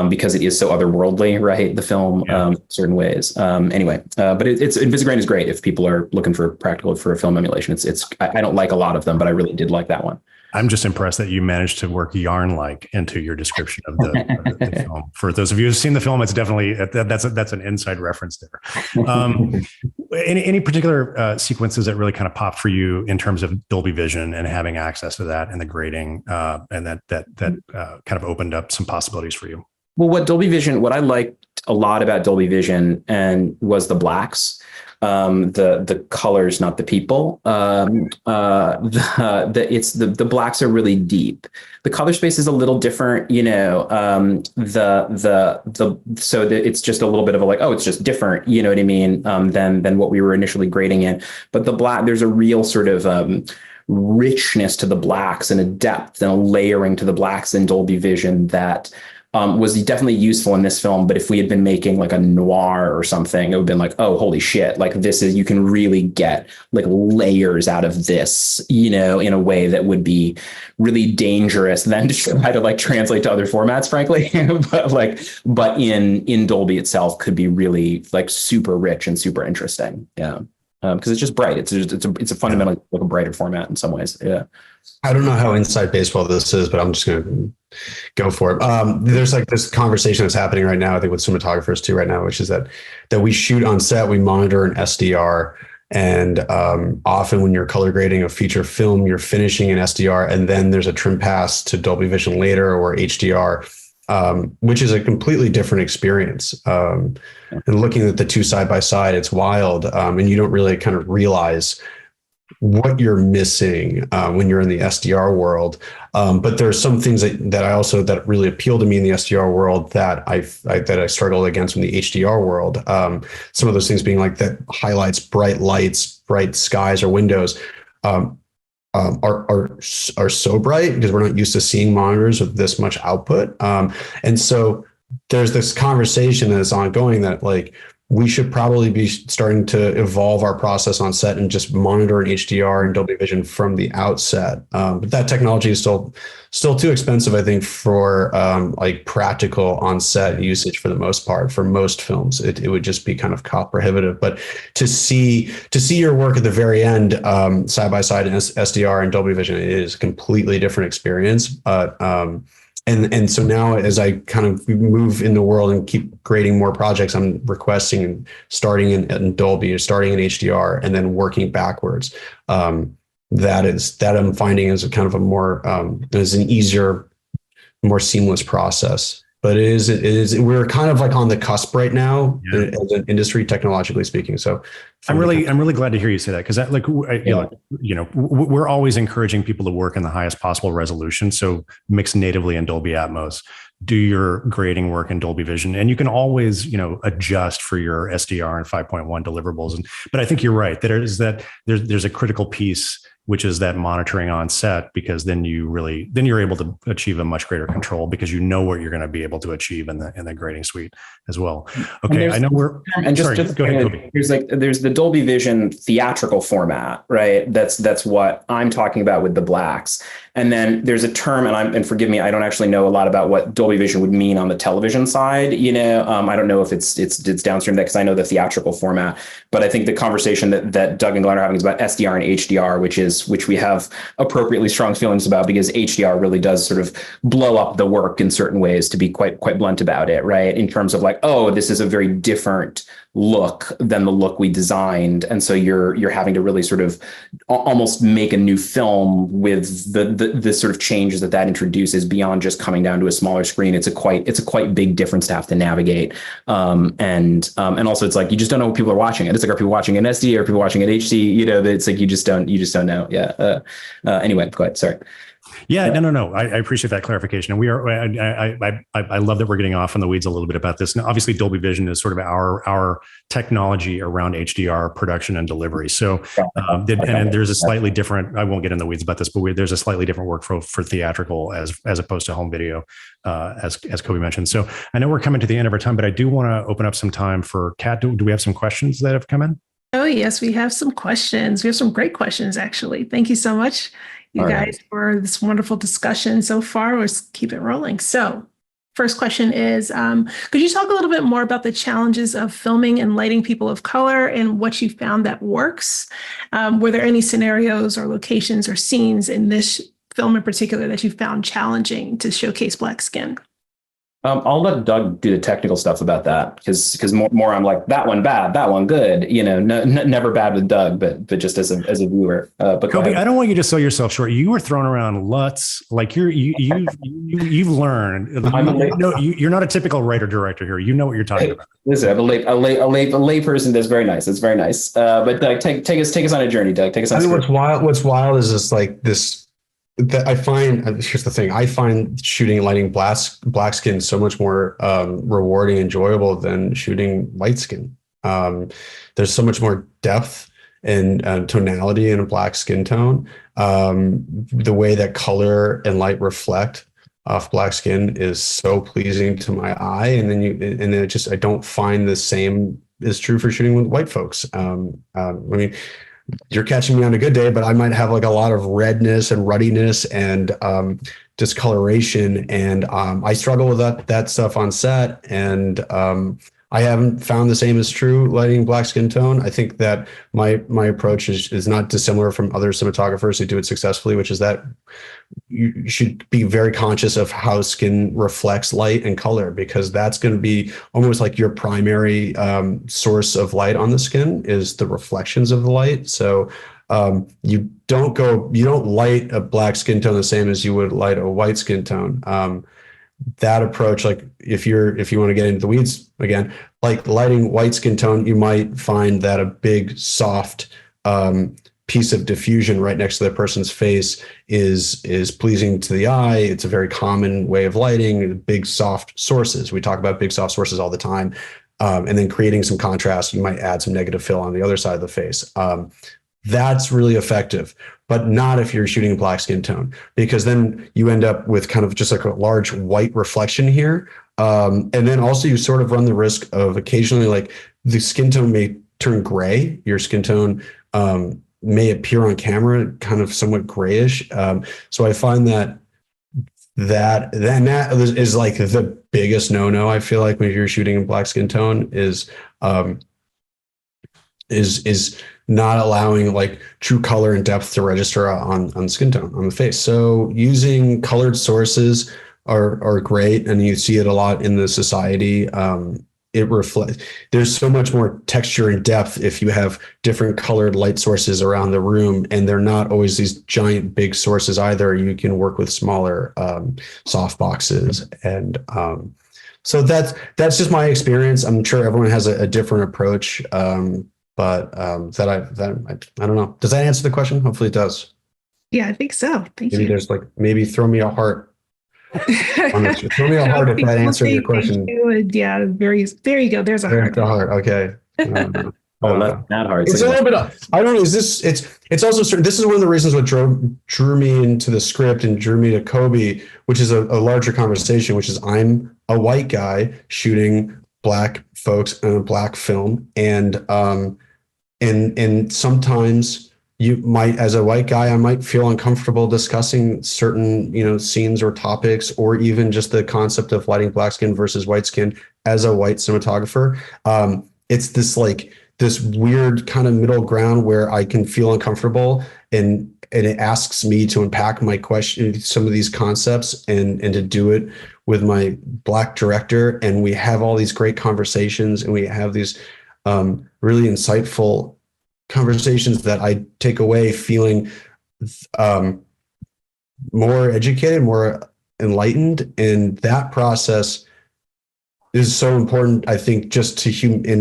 because it is so otherworldly, right? The film, certain ways. Anyway, but Invisigrain is great if people are looking for a film emulation. I don't like a lot of them, but I really did like that one. I'm just impressed that you managed to work yarn-like into your description of the film. For those of you who've seen the film, it's definitely that's an inside reference there. Any particular sequences that really kind of popped for you in terms of Dolby Vision and having access to that and the grading, and that kind of opened up some possibilities for you? Well, what I liked a lot about Dolby Vision was the blacks. The colors, not the people. The blacks are really deep. The color space is a little different, so it's just a little bit of a like, oh, it's just different, you know what I mean? Than what we were initially grading in. But there's a real sort of richness to the blacks and a depth and a layering to the blacks in Dolby Vision that was definitely useful in this film. But if we had been making like a noir or something, it would have been like, oh, holy shit. Like you can really get like layers out of this, in a way that would be really dangerous then to try to like translate to other formats, frankly. but in Dolby itself could be really like super rich and super interesting. Yeah. Because it's just bright. It's a fundamentally like a brighter format in some ways. Yeah. I don't know how inside baseball this is, but I'm just going to go for it. There's like this conversation that's happening right now, I think with cinematographers too right now, which is that we shoot on set, we monitor an SDR. And often when you're color grading a feature film, you're finishing an SDR and then there's a trim pass to Dolby Vision later or HDR, which is a completely different experience. And looking at the two side by side, it's wild. And you don't really kind of realize what you're missing when you're in the SDR world. But there's some things that really appeal to me in the SDR world that I struggled against in the HDR world. Some of those things being like that highlights, bright lights, bright skies or windows. are so bright because we're not used to seeing monitors with this much output. And so there's this conversation that's ongoing that like we should probably be starting to evolve our process on set and just monitor in HDR and Dolby Vision from the outset. But that technology is still too expensive, I think, for like practical on-set usage for the most part. For most films, it would just be kind of cost prohibitive. But to see your work at the very end, side by side in SDR and Dolby Vision, it is a completely different experience. And so now as I kind of move in the world and keep creating more projects, I'm requesting and starting in Dolby or starting in HDR and then working backwards. That I'm finding is a kind of a more, is an easier, more seamless process. But it is, we're kind of like on the cusp right now as an industry, technologically speaking. So I'm really glad to hear you say that, because we're always encouraging people to work in the highest possible resolution. So mix natively in Dolby Atmos, do your grading work in Dolby Vision, and you can always, adjust for your SDR and 5.1 deliverables. But I think you're right that there's a critical piece, which is that monitoring on set, because then you're able to achieve a much greater control because you know what you're going to be able to achieve in the grading suite as well. Okay, I know go ahead, Kobi. There's the Dolby Vision theatrical format, right? That's what I'm talking about with the blacks. And then there's a term, and forgive me, I don't actually know a lot about what Dolby Vision would mean on the television side. I don't know if it's downstream that, because I know the theatrical format. But I think the conversation that Doug and Glenn are having is about SDR and HDR, which we have appropriately strong feelings about, because HDR really does sort of blow up the work in certain ways, to be quite blunt about it, right? In terms of like, oh, this is a very different look than the look we designed, and so you're having to really sort of almost make a new film with the sort of changes that introduces beyond just coming down to a smaller screen. It's a quite big difference to have to navigate, and also it's like you just don't know what people are watching it. It's like, are people watching in SD or are people watching in HD? It's like you just don't know. Yeah. Anyway, go ahead. Sorry. Yeah, no. I appreciate that clarification. And we are, I love that we're getting off in the weeds a little bit about this. Now, obviously, Dolby Vision is sort of our technology around HDR production and delivery. So, and there's a slightly different, I won't get in the weeds about this, but there's a slightly different workflow for theatrical as opposed to home video, as Kobi mentioned. So I know we're coming to the end of our time, but I do want to open up some time for Kat. Do we have some questions that have come in? Oh, yes, we have some questions. We have some great questions, actually. Thank you so much, you guys, for this wonderful discussion so far. Let's keep it rolling. So first question is, could you talk a little bit more about the challenges of filming and lighting people of color and what you found that works? Were there any scenarios or locations or scenes in this film in particular that you found challenging to showcase Black skin? I'll let Doug do the technical stuff about that, because more I'm like, that one bad, that one good. Never bad with Doug, but just as a viewer. But Kobi, I don't want you to sell yourself short. You were throwing around LUTs, like you've learned. You're not a typical writer director here. You know what you're talking about. Listen, I'm a lay person. That's very nice. That's very nice. But Doug, take us on a journey. Doug, take us on. I think what's wild is just like this. That I find, here's the thing, I find shooting and lighting black skin so much more rewarding, enjoyable than shooting white skin. There's so much more depth and tonality in a black skin tone. The way that color and light reflect off black skin is so pleasing to my eye. And then I don't find the same is true for shooting with white folks. You're catching me on a good day, but I might have like a lot of redness and ruddiness and discoloration. And I struggle with that stuff on set. And I haven't found the same is true lighting black skin tone. I think that my approach is not dissimilar from other cinematographers who do it successfully, which is that you should be very conscious of how skin reflects light and color, because that's going to be almost like your primary source of light on the skin is the reflections of the light. So you don't light a black skin tone the same as you would light a white skin tone. That approach, like if you want to get into the weeds again, like lighting white skin tone, you might find that a big soft piece of diffusion right next to the person's face is pleasing to the eye. It's a very common way of lighting. Big soft sources. We talk about big soft sources all the time. And then creating some contrast, you might add some negative fill on the other side of the face. that's really effective, but not if you're shooting a black skin tone, because then you end up with kind of just like a large white reflection here. And then also you sort of run the risk of occasionally like the skin tone may turn gray. Your skin tone may appear on camera kind of somewhat grayish. So I find that is like the biggest no-no. I feel like when you're shooting in black skin tone is not allowing like true color and depth to register on skin tone on the face. So using colored sources are great, and you see it a lot in the society. It reflects. There's so much more texture and depth if you have different colored light sources around the room, and they're not always these giant big sources either. You can work with smaller soft boxes, and so that's just my experience. I'm sure everyone has a different approach. But I don't know. Does that answer the question? Hopefully it does. Yeah, I think so. Thank maybe you. There's like, maybe throw me a heart. Throw me a heart if that answered your question. Yeah, there you go. There's a heart. The heart. Okay. Not hard. It's a little bit. I don't know. It's also certain. This is one of the reasons what drew me into the script and drew me to Kobi, which is a larger conversation, which is I'm a white guy shooting black folks in a black film, and sometimes you might, as a white guy, I might feel uncomfortable discussing certain, scenes or topics, or even just the concept of lighting black skin versus white skin as a white cinematographer. It's this weird kind of middle ground where I can feel uncomfortable, and it asks me to unpack my question, some of these concepts, and to do it with my black director. And we have all these great conversations, and we have these really insightful conversations that I take away feeling more educated, more enlightened. And that process is so important, I think, just to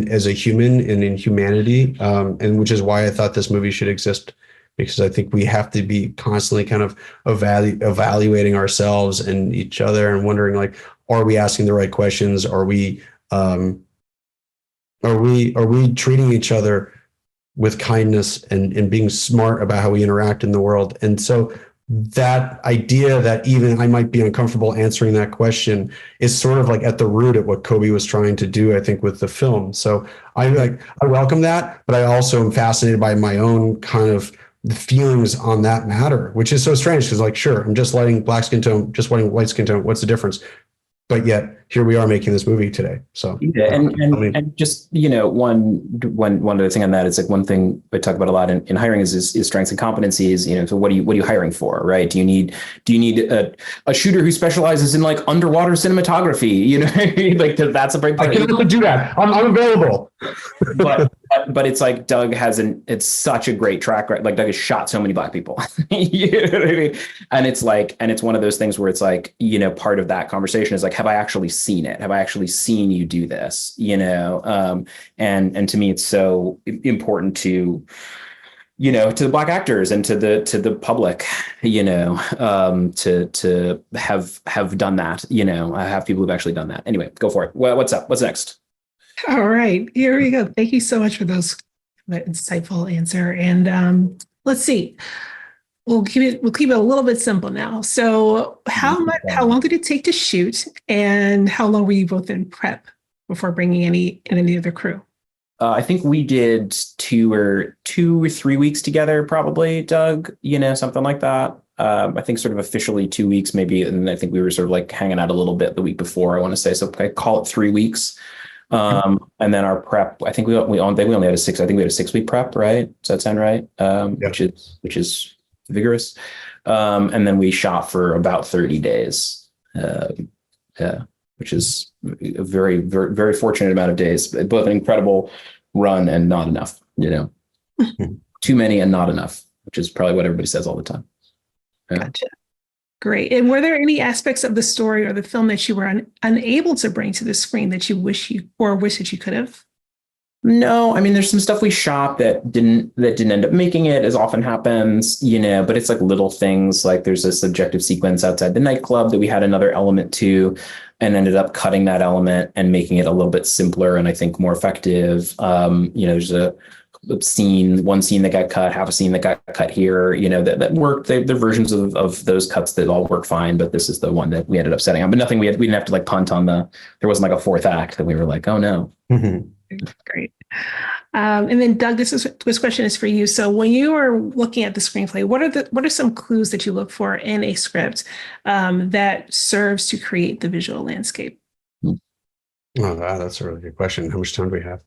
as a human and in humanity, and which is why I thought this movie should exist, because I think we have to be constantly kind of evaluating ourselves and each other, and wondering, like, are we asking the right questions? Are we treating each other with kindness and being smart about how we interact in the world? And so that idea that even I might be uncomfortable answering that question is sort of like at the root of what Kobi was trying to do, I think, with the film. So I welcome that, but I also am fascinated by my own kind of feelings on that matter, which is so strange, because, like, sure, I'm just lighting black skin tone, just lighting white skin tone. What's the difference? But yet here we are making this movie today. So yeah, and just one other thing on that is, like, one thing I talk about a lot in hiring is strengths and competencies. So what are you hiring for, right? Do you need a shooter who specializes in like underwater cinematography? Like that's a break point. I can really do that. I'm available. but it's like Doug it's such a great track record. Like, Doug has shot so many black people. You know what I mean? And it's one of those things where it's like, part of that conversation is like, have I actually seen it? Have I actually seen you do this? And to me, it's so important to the black actors and to the public, to have done that, have people who've actually done that. Anyway, go for it. What's up? What's next? All right, here we go. Thank you so much for that insightful answer. And let's see. We'll keep it a little bit simple now. So how long did it take to shoot, and how long were you both in prep before bringing in any other crew? I think we did 2 or 3 weeks together, probably, Doug, something like that. I think sort of officially 2 weeks, maybe. And I think we were sort of like hanging out a little bit the week before, I want to say. So I call it 3 weeks. And then our prep, I think we only had a 6-week prep, right? Does that sound right? Yeah. Which is vigorous. And then we shot for about 30 days. Which is a very, very, very fortunate amount of days, both an incredible run and not enough, too many and not enough, which is probably what everybody says all the time. Yeah. Gotcha. Great. And were there any aspects of the story or the film that you were unable to bring to the screen that you wish that you could have? No, I mean, there's some stuff we shot that didn't end up making it, as often happens, but it's like little things. Like, there's a subjective sequence outside the nightclub that we had another element to, and ended up cutting that element and making it a little bit simpler and I think more effective. There's a one scene that got cut, half a scene that got cut here, that worked. They're versions of those cuts that all work fine, but this is the one that we ended up setting on. But nothing, we didn't have to like punt on there wasn't like a fourth act that we were like, oh no. Mm-hmm. Great. And then Doug, this question is for you. So when you are looking at the screenplay, what are some clues that you look for in a script that serves to create the visual landscape? Oh, wow, that's a really good question. How much time do we have?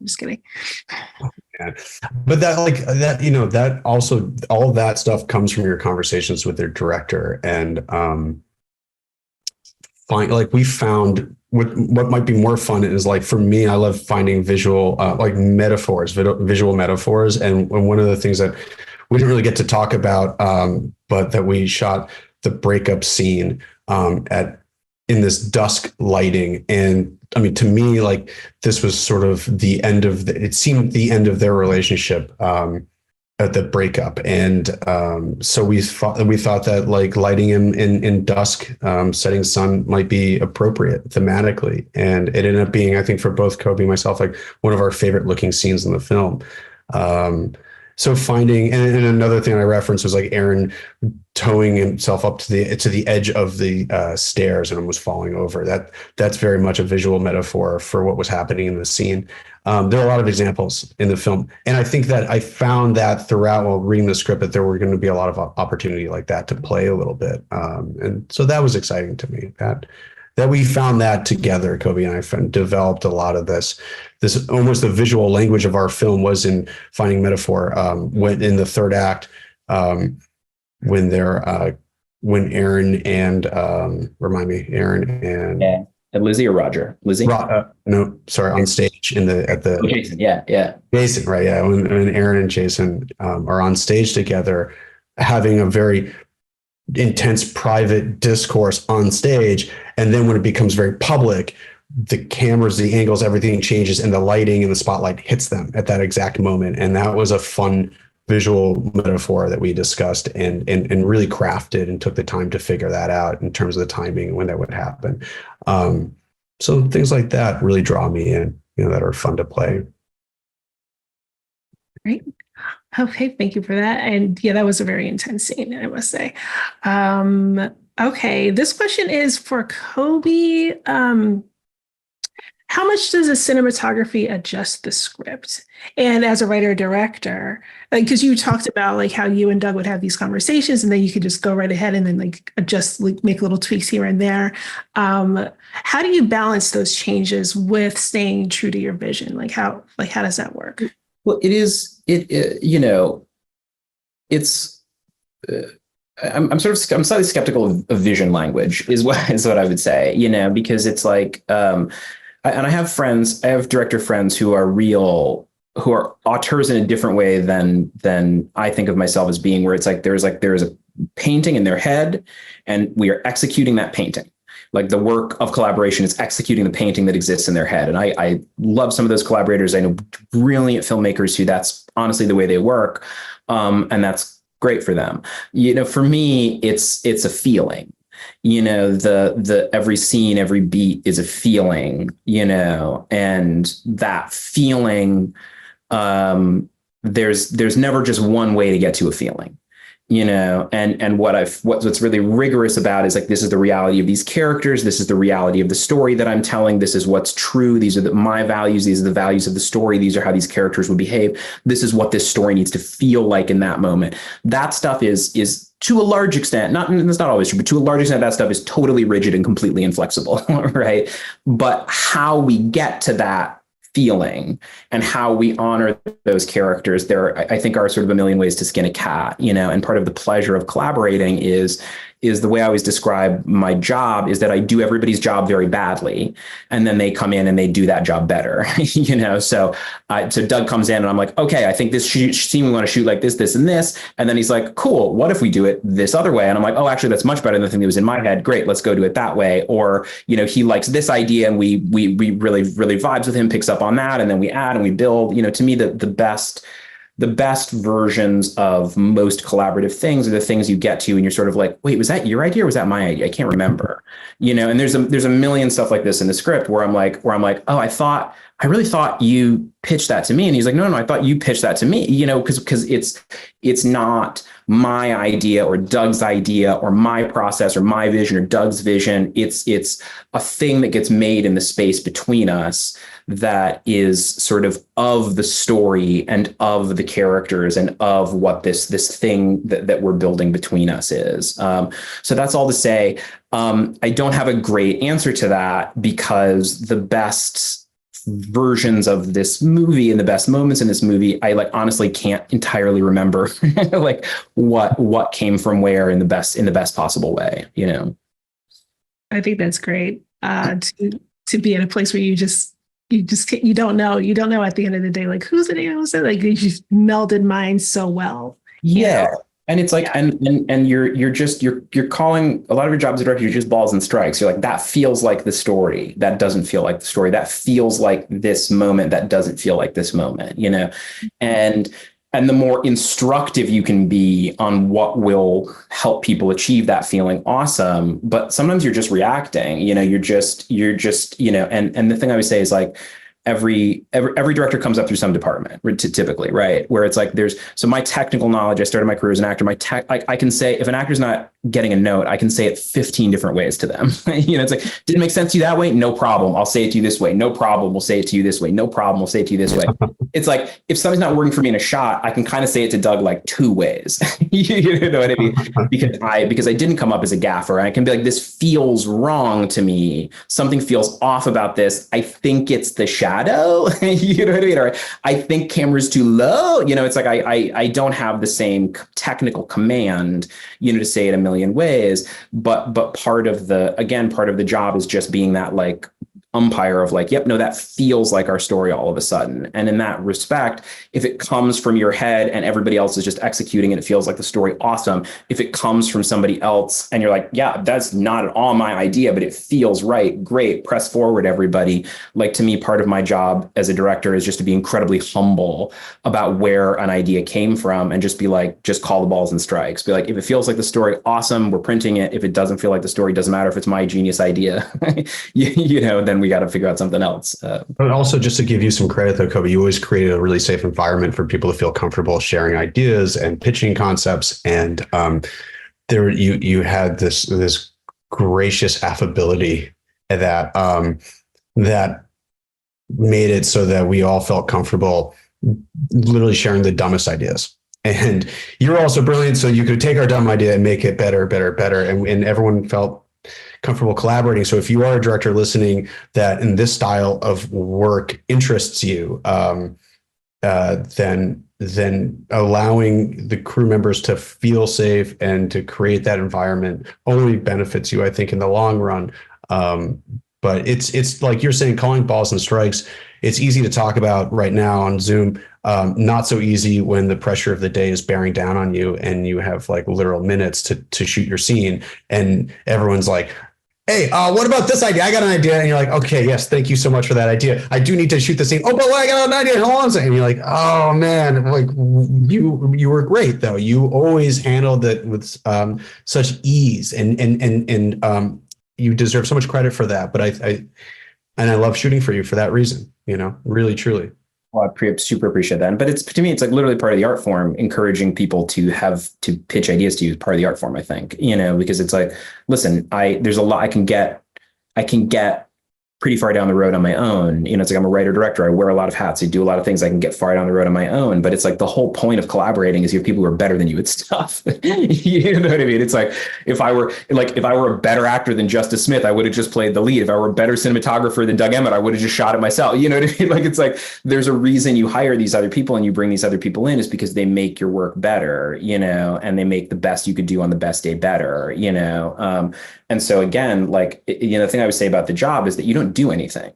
Just kidding. Yeah. But that also, all of that stuff comes from your conversations with their director, and we found what might be more fun is, like, for me, I love finding visual visual metaphors. And one of the things that we didn't really get to talk about, but that we shot the breakup scene in this dusk lighting. And I mean, to me, like, this was sort of it seemed the end of their relationship at the breakup. And so we thought that, like, lighting in dusk, setting sun might be appropriate thematically. And it ended up being, I think, for both Kobi and myself, like, one of our favorite looking scenes in the film. So finding, and another thing I referenced was, like, Aaron towing himself up to the edge of the stairs and almost falling over. That's very much a visual metaphor for what was happening in the scene. There are a lot of examples in the film, and I think that I found that throughout while reading the script that there were going to be a lot of opportunity like that to play a little bit, and so that was exciting to me. That we found that together, Kobi and I developed a lot of this almost the visual language of our film was in finding metaphor. When in the third act, when Aaron and remind me, Aaron and Lizzie or Roger? Lizzie? No, sorry, on stage Jason, yeah. Jason, right? Yeah, when Aaron and Jason are on stage together, having a very intense private discourse on stage, and then when it becomes very public, the cameras, the angles, everything changes, and the lighting and the spotlight hits them at that exact moment. And that was a fun visual metaphor that we discussed and really crafted and took the time to figure that out in terms of the timing when that would happen. So things like that really draw me in, that are fun to play. Great. Okay, thank you for that. And yeah, that was a very intense scene, I must say. Okay, this question is for Kobi. How much does the cinematography adjust the script? And as a writer director, because you talked about, like, how you and Doug would have these conversations, and then you could just go right ahead and then, like, adjust, like, make little tweaks here and there. How do you balance those changes with staying true to your vision? How does that work? Well, I'm slightly skeptical of vision language is what I would say, because it's like, and I have director friends who are auteurs in a different way than I think of myself as being, where it's like, there's a painting in their head and we are executing that painting. Like, the work of collaboration is executing the painting that exists in their head. And I love some of those collaborators. I know brilliant filmmakers who that's honestly the way they work. And that's great for them. For me, it's a feeling. The every scene, every beat is a feeling, and that feeling, there's never just one way to get to a feeling, and what's really rigorous about is, like, this is the reality of these characters. This is the reality of the story that I'm telling. This is what's true. These are my values. These are the values of the story. These are how these characters would behave. This is what this story needs to feel like in that moment. That stuff is to a large extent, it's not always true, but to a large extent, that stuff is totally rigid and completely inflexible, right? But how we get to that feeling and how we honor those characters, I think, are sort of a million ways to skin a cat, and part of the pleasure of collaborating is the way I always describe my job is that I do everybody's job very badly, and then they come in and they do that job better, So Doug comes in and I'm like, okay, I think this scene we want to shoot like this, and this. And then he's like, cool, what if we do it this other way? And I'm like, oh, actually, that's much better than the thing that was in my head. Great, let's go do it that way. Or, he likes this idea and we really, really vibes with him, picks up on that. And then we add and we build. To me, the best the best versions of most collaborative things are the things you get to and you're sort of like, wait, was that your idea or was that my idea? I can't remember, and there's a million stuff like this in the script where I'm like, oh, I really thought you pitched that to me. And he's like, no, I thought you pitched that to me, because it's not my idea or Doug's idea or my process or my vision or Doug's vision. It's a thing that gets made in the space between us that is sort of the story and of the characters and of what this thing that we're building between us is. So that's all to say. I don't have a great answer to that because the best versions of this movie and the best moments in this movie, I honestly can't entirely remember what came from where in the best possible way, I think that's great. To be in a place where you don't know at the end of the day, who's the name of it? You just melded minds so well. Yeah. And it's and you're calling a lot of your jobs as a director, you're just balls and strikes. You're like, that feels like the story. That doesn't feel like the story. That feels like this moment. That doesn't feel like this moment, and the more instructive you can be on what will help people achieve that feeling, awesome. But sometimes you're just reacting, you're just, and the thing I would say is every director comes up through some department typically, right? Where it's so my technical knowledge, I started my career as an actor. I can say if an actor's not getting a note, I can say it 15 different ways to them. It's did it make sense to you that way? No problem. I'll say it to you this way. No problem. We'll say it to you this way. No problem. We'll say it to you this way. It's if something's not working for me in a shot, I can kind of say it to Doug 2 ways. You know what I mean? Because I didn't come up as a gaffer. And I can be this feels wrong to me. Something feels off about this. I think it's the shadow. You know what I mean? Or I think camera's too low. It's I don't have the same technical command, to say it a million ways, but part of the job is just being that umpire of yep, no, that feels like our story all of a sudden. And in that respect, if it comes from your head and everybody else is just executing and it feels like the story, awesome. If it comes from somebody else and you're yeah, that's not at all my idea, but it feels right, great, press forward, everybody. To me, part of my job as a director is just to be incredibly humble about where an idea came from and just be just call the balls and strikes. Be if it feels like the story, awesome, we're printing it. If it doesn't feel like the story, doesn't matter if it's my genius idea, then we got to figure out something else. But also, just to give you some credit though, Kobi, you always created a really safe environment for people to feel comfortable sharing ideas and pitching concepts. And you had this gracious affability that made it so that we all felt comfortable literally sharing the dumbest ideas. And you're also brilliant, so you could take our dumb idea and make it better. And everyone felt comfortable collaborating. So if you are a director listening that in this style of work interests you, then allowing the crew members to feel safe and to create that environment only benefits you, I think, in the long run. But it's like you're saying, calling balls and strikes. It's easy to talk about right now on Zoom. Not so easy when the pressure of the day is bearing down on you and you have literal minutes to shoot your scene, and everyone's like, hey, what about this idea? I got an idea. And you're like, okay, yes, thank you so much for that idea. I do need to shoot the scene. Oh, but I got an idea. Hold on a second. And you're like, oh man, you were great though. You always handled it with such ease, and you deserve so much credit for that. But I love shooting for you for that reason. Really, truly. Well, I super appreciate that. But to me, it's literally part of the art form, encouraging people to pitch ideas to you as part of the art form, I think, because it's listen, there's a lot I can get pretty far down the road on my own. I'm a writer director. I wear a lot of hats. I do a lot of things. I can get far down the road on my own, but it's the whole point of collaborating is you have people who are better than you at stuff. You know what I mean? It's if I were a better actor than Justice Smith, I would have just played the lead. If I were a better cinematographer than Doug Emmett, I would have just shot it myself. You know what I mean? It's there's a reason you hire these other people and you bring these other people in is because they make your work better, and they make the best you could do on the best day better, And so again, the thing I would say about the job is that you don't do anything.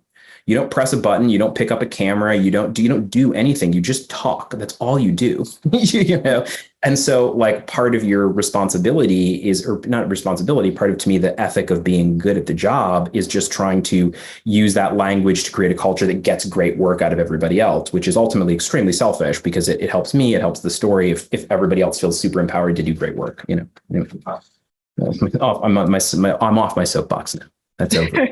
You don't press a button. You don't pick up a camera. You don't do anything. You just talk. That's all you do. You know? And so like part of your responsibility is, or not responsibility, part of, to me, the ethic of being good at the job is just trying to use that language to create a culture that gets great work out of everybody else, which is ultimately extremely selfish because it helps me, it helps the story if everybody else feels super empowered to do great work, you know. Anyway, I'm off my soapbox now. That's over.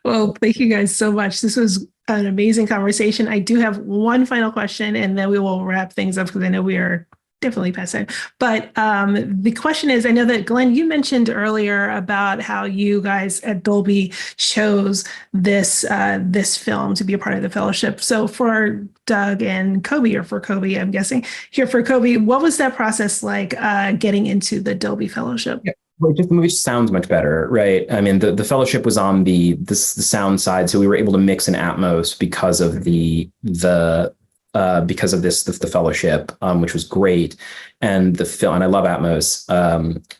Well, thank you guys so much. This was an amazing conversation. I do have one final question, and then we will wrap things up because I know we are definitely past time. But the question is, I know that Glenn, you mentioned earlier about how you guys at Dolby chose this film to be a part of the fellowship. So for Doug and Kobi, or for Kobi, I'm guessing here for Kobi, what was that process like getting into the Dolby fellowship? Yeah. Well, just the movie sounds much better, right? I mean, the fellowship was on the sound side, so we were able to mix in Atmos because of the fellowship, which was great. And the film, and I love Atmos.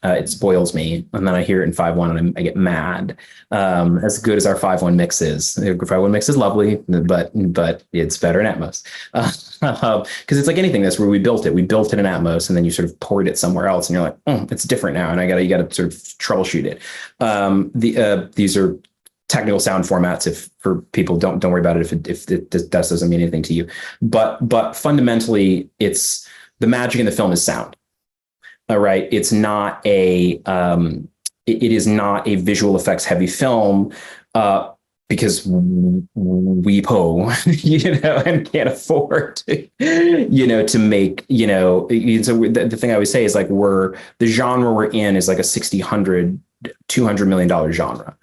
It spoils me, and then I hear it in 5.1 and I get mad. As good as our 5.1 mix is, the 5.1 mix is lovely, but it's better in Atmos. Because it's like anything, that's where we built it in Atmos, and then you sort of poured it somewhere else, and you're like, oh, it's different now, and you got to sort of troubleshoot it. These are technical sound formats. If for people, don't worry about it if it doesn't mean anything to you. But fundamentally, it's the magic in the film is sound. All right, it's not it is not a visual effects heavy film because we and can't afford to, to make, so the thing I always say is like the genre we're in is like a $60, $100, $200 million genre.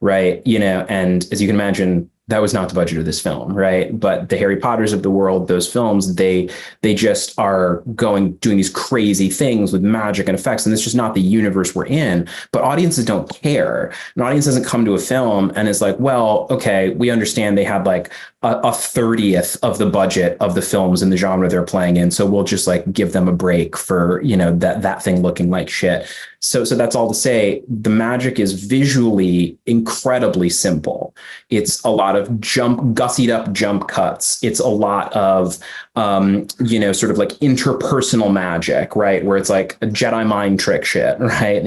Right. And as you can imagine, that was not the budget of this film. Right. But the Harry Potters of the world, those films, they just are doing these crazy things with magic and effects. And it's just not the universe we're in. But audiences don't care. An audience doesn't come to a film and is like, well, OK, we understand they had like a 30th of the budget of the films in the genre they're playing in. So we'll just like give them a break for, that thing looking like shit. So that's all to say, the magic is visually incredibly simple. It's a lot of gussied up jump cuts. It's a lot of, sort of like interpersonal magic, right? Where it's like a Jedi mind trick shit, right?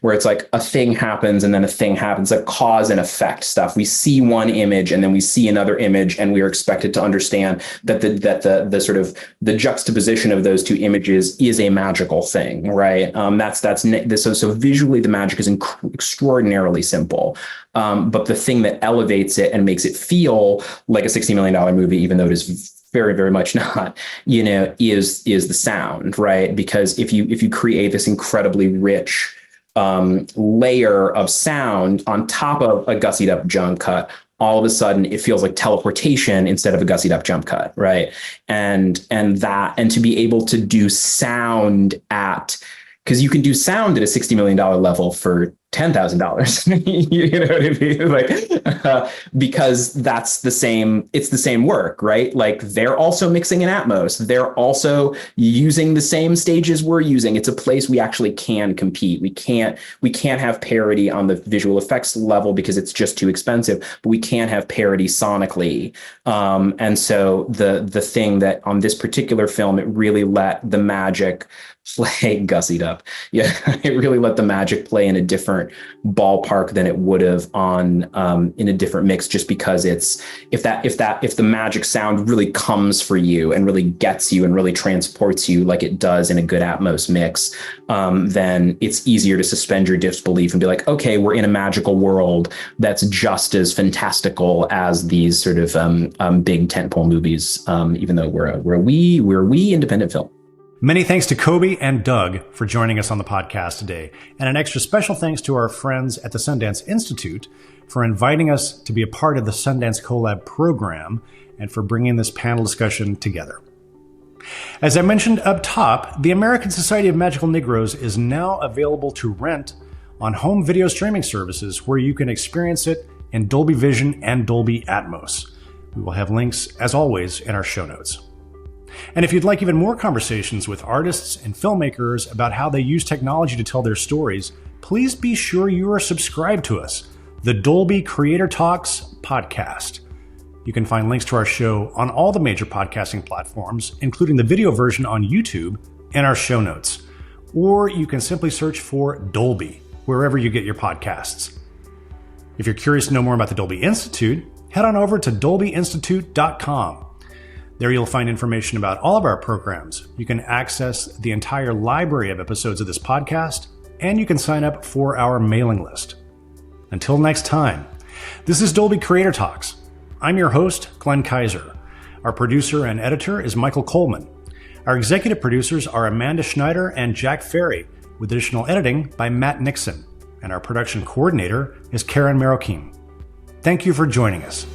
Where it's like a thing happens and then a thing happens, like cause and effect stuff. We see one image and then we see another image, and we are expected to understand that the sort of the juxtaposition of those two images is a magical thing, right? So visually the magic is extraordinarily simple. But the thing that elevates it and makes it feel like a $60 million movie, even though it is very, very much not, is the sound, right? Because if you create this incredibly rich layer of sound on top of a gussied up jump cut, all of a sudden it feels like teleportation instead of a gussied up jump cut, right? And to be able to do sound because you can do sound at a $60 million level for $10,000. You know what I mean? Like, because it's the same work, right? Like they're also mixing in Atmos. They're also using the same stages we're using. It's a place we actually can compete. We can't have parity on the visual effects level because it's just too expensive, but we can have parity sonically. And so the thing that on this particular film, it really let the magic play gussied up. Yeah, it really let the magic play in a different ballpark than it would have on in a different mix, just because it's if the magic sound really comes for you and really gets you and really transports you like it does in a good Atmos mix, then it's easier to suspend your disbelief and be like, okay, we're in a magical world that's just as fantastical as these sort of big tentpole movies, even though we're a wee independent film. Many thanks to Kobi and Doug for joining us on the podcast today, and an extra special thanks to our friends at the Sundance Institute for inviting us to be a part of the Sundance Collab program and for bringing this panel discussion together. As I mentioned up top, the American Society of Magical Negroes is now available to rent on home video streaming services where you can experience it in Dolby Vision and Dolby Atmos. We will have links, as always, in our show notes. And if you'd like even more conversations with artists and filmmakers about how they use technology to tell their stories, please be sure you are subscribed to us. The Dolby Creator Talks podcast. You can find links to our show on all the major podcasting platforms, including the video version on YouTube and our show notes. Or you can simply search for Dolby wherever you get your podcasts. If you're curious to know more about the Dolby Institute, head on over to dolbyinstitute.com. There you'll find information about all of our programs. You can access the entire library of episodes of this podcast, and you can sign up for our mailing list. Until next time, this is Dolby Creator Talks. I'm your host, Glenn Kaiser. Our producer and editor is Michael Coleman. Our executive producers are Amanda Schneider and Jack Ferry, with additional editing by Matt Nixon. And our production coordinator is Karen Marroquin. Thank you for joining us.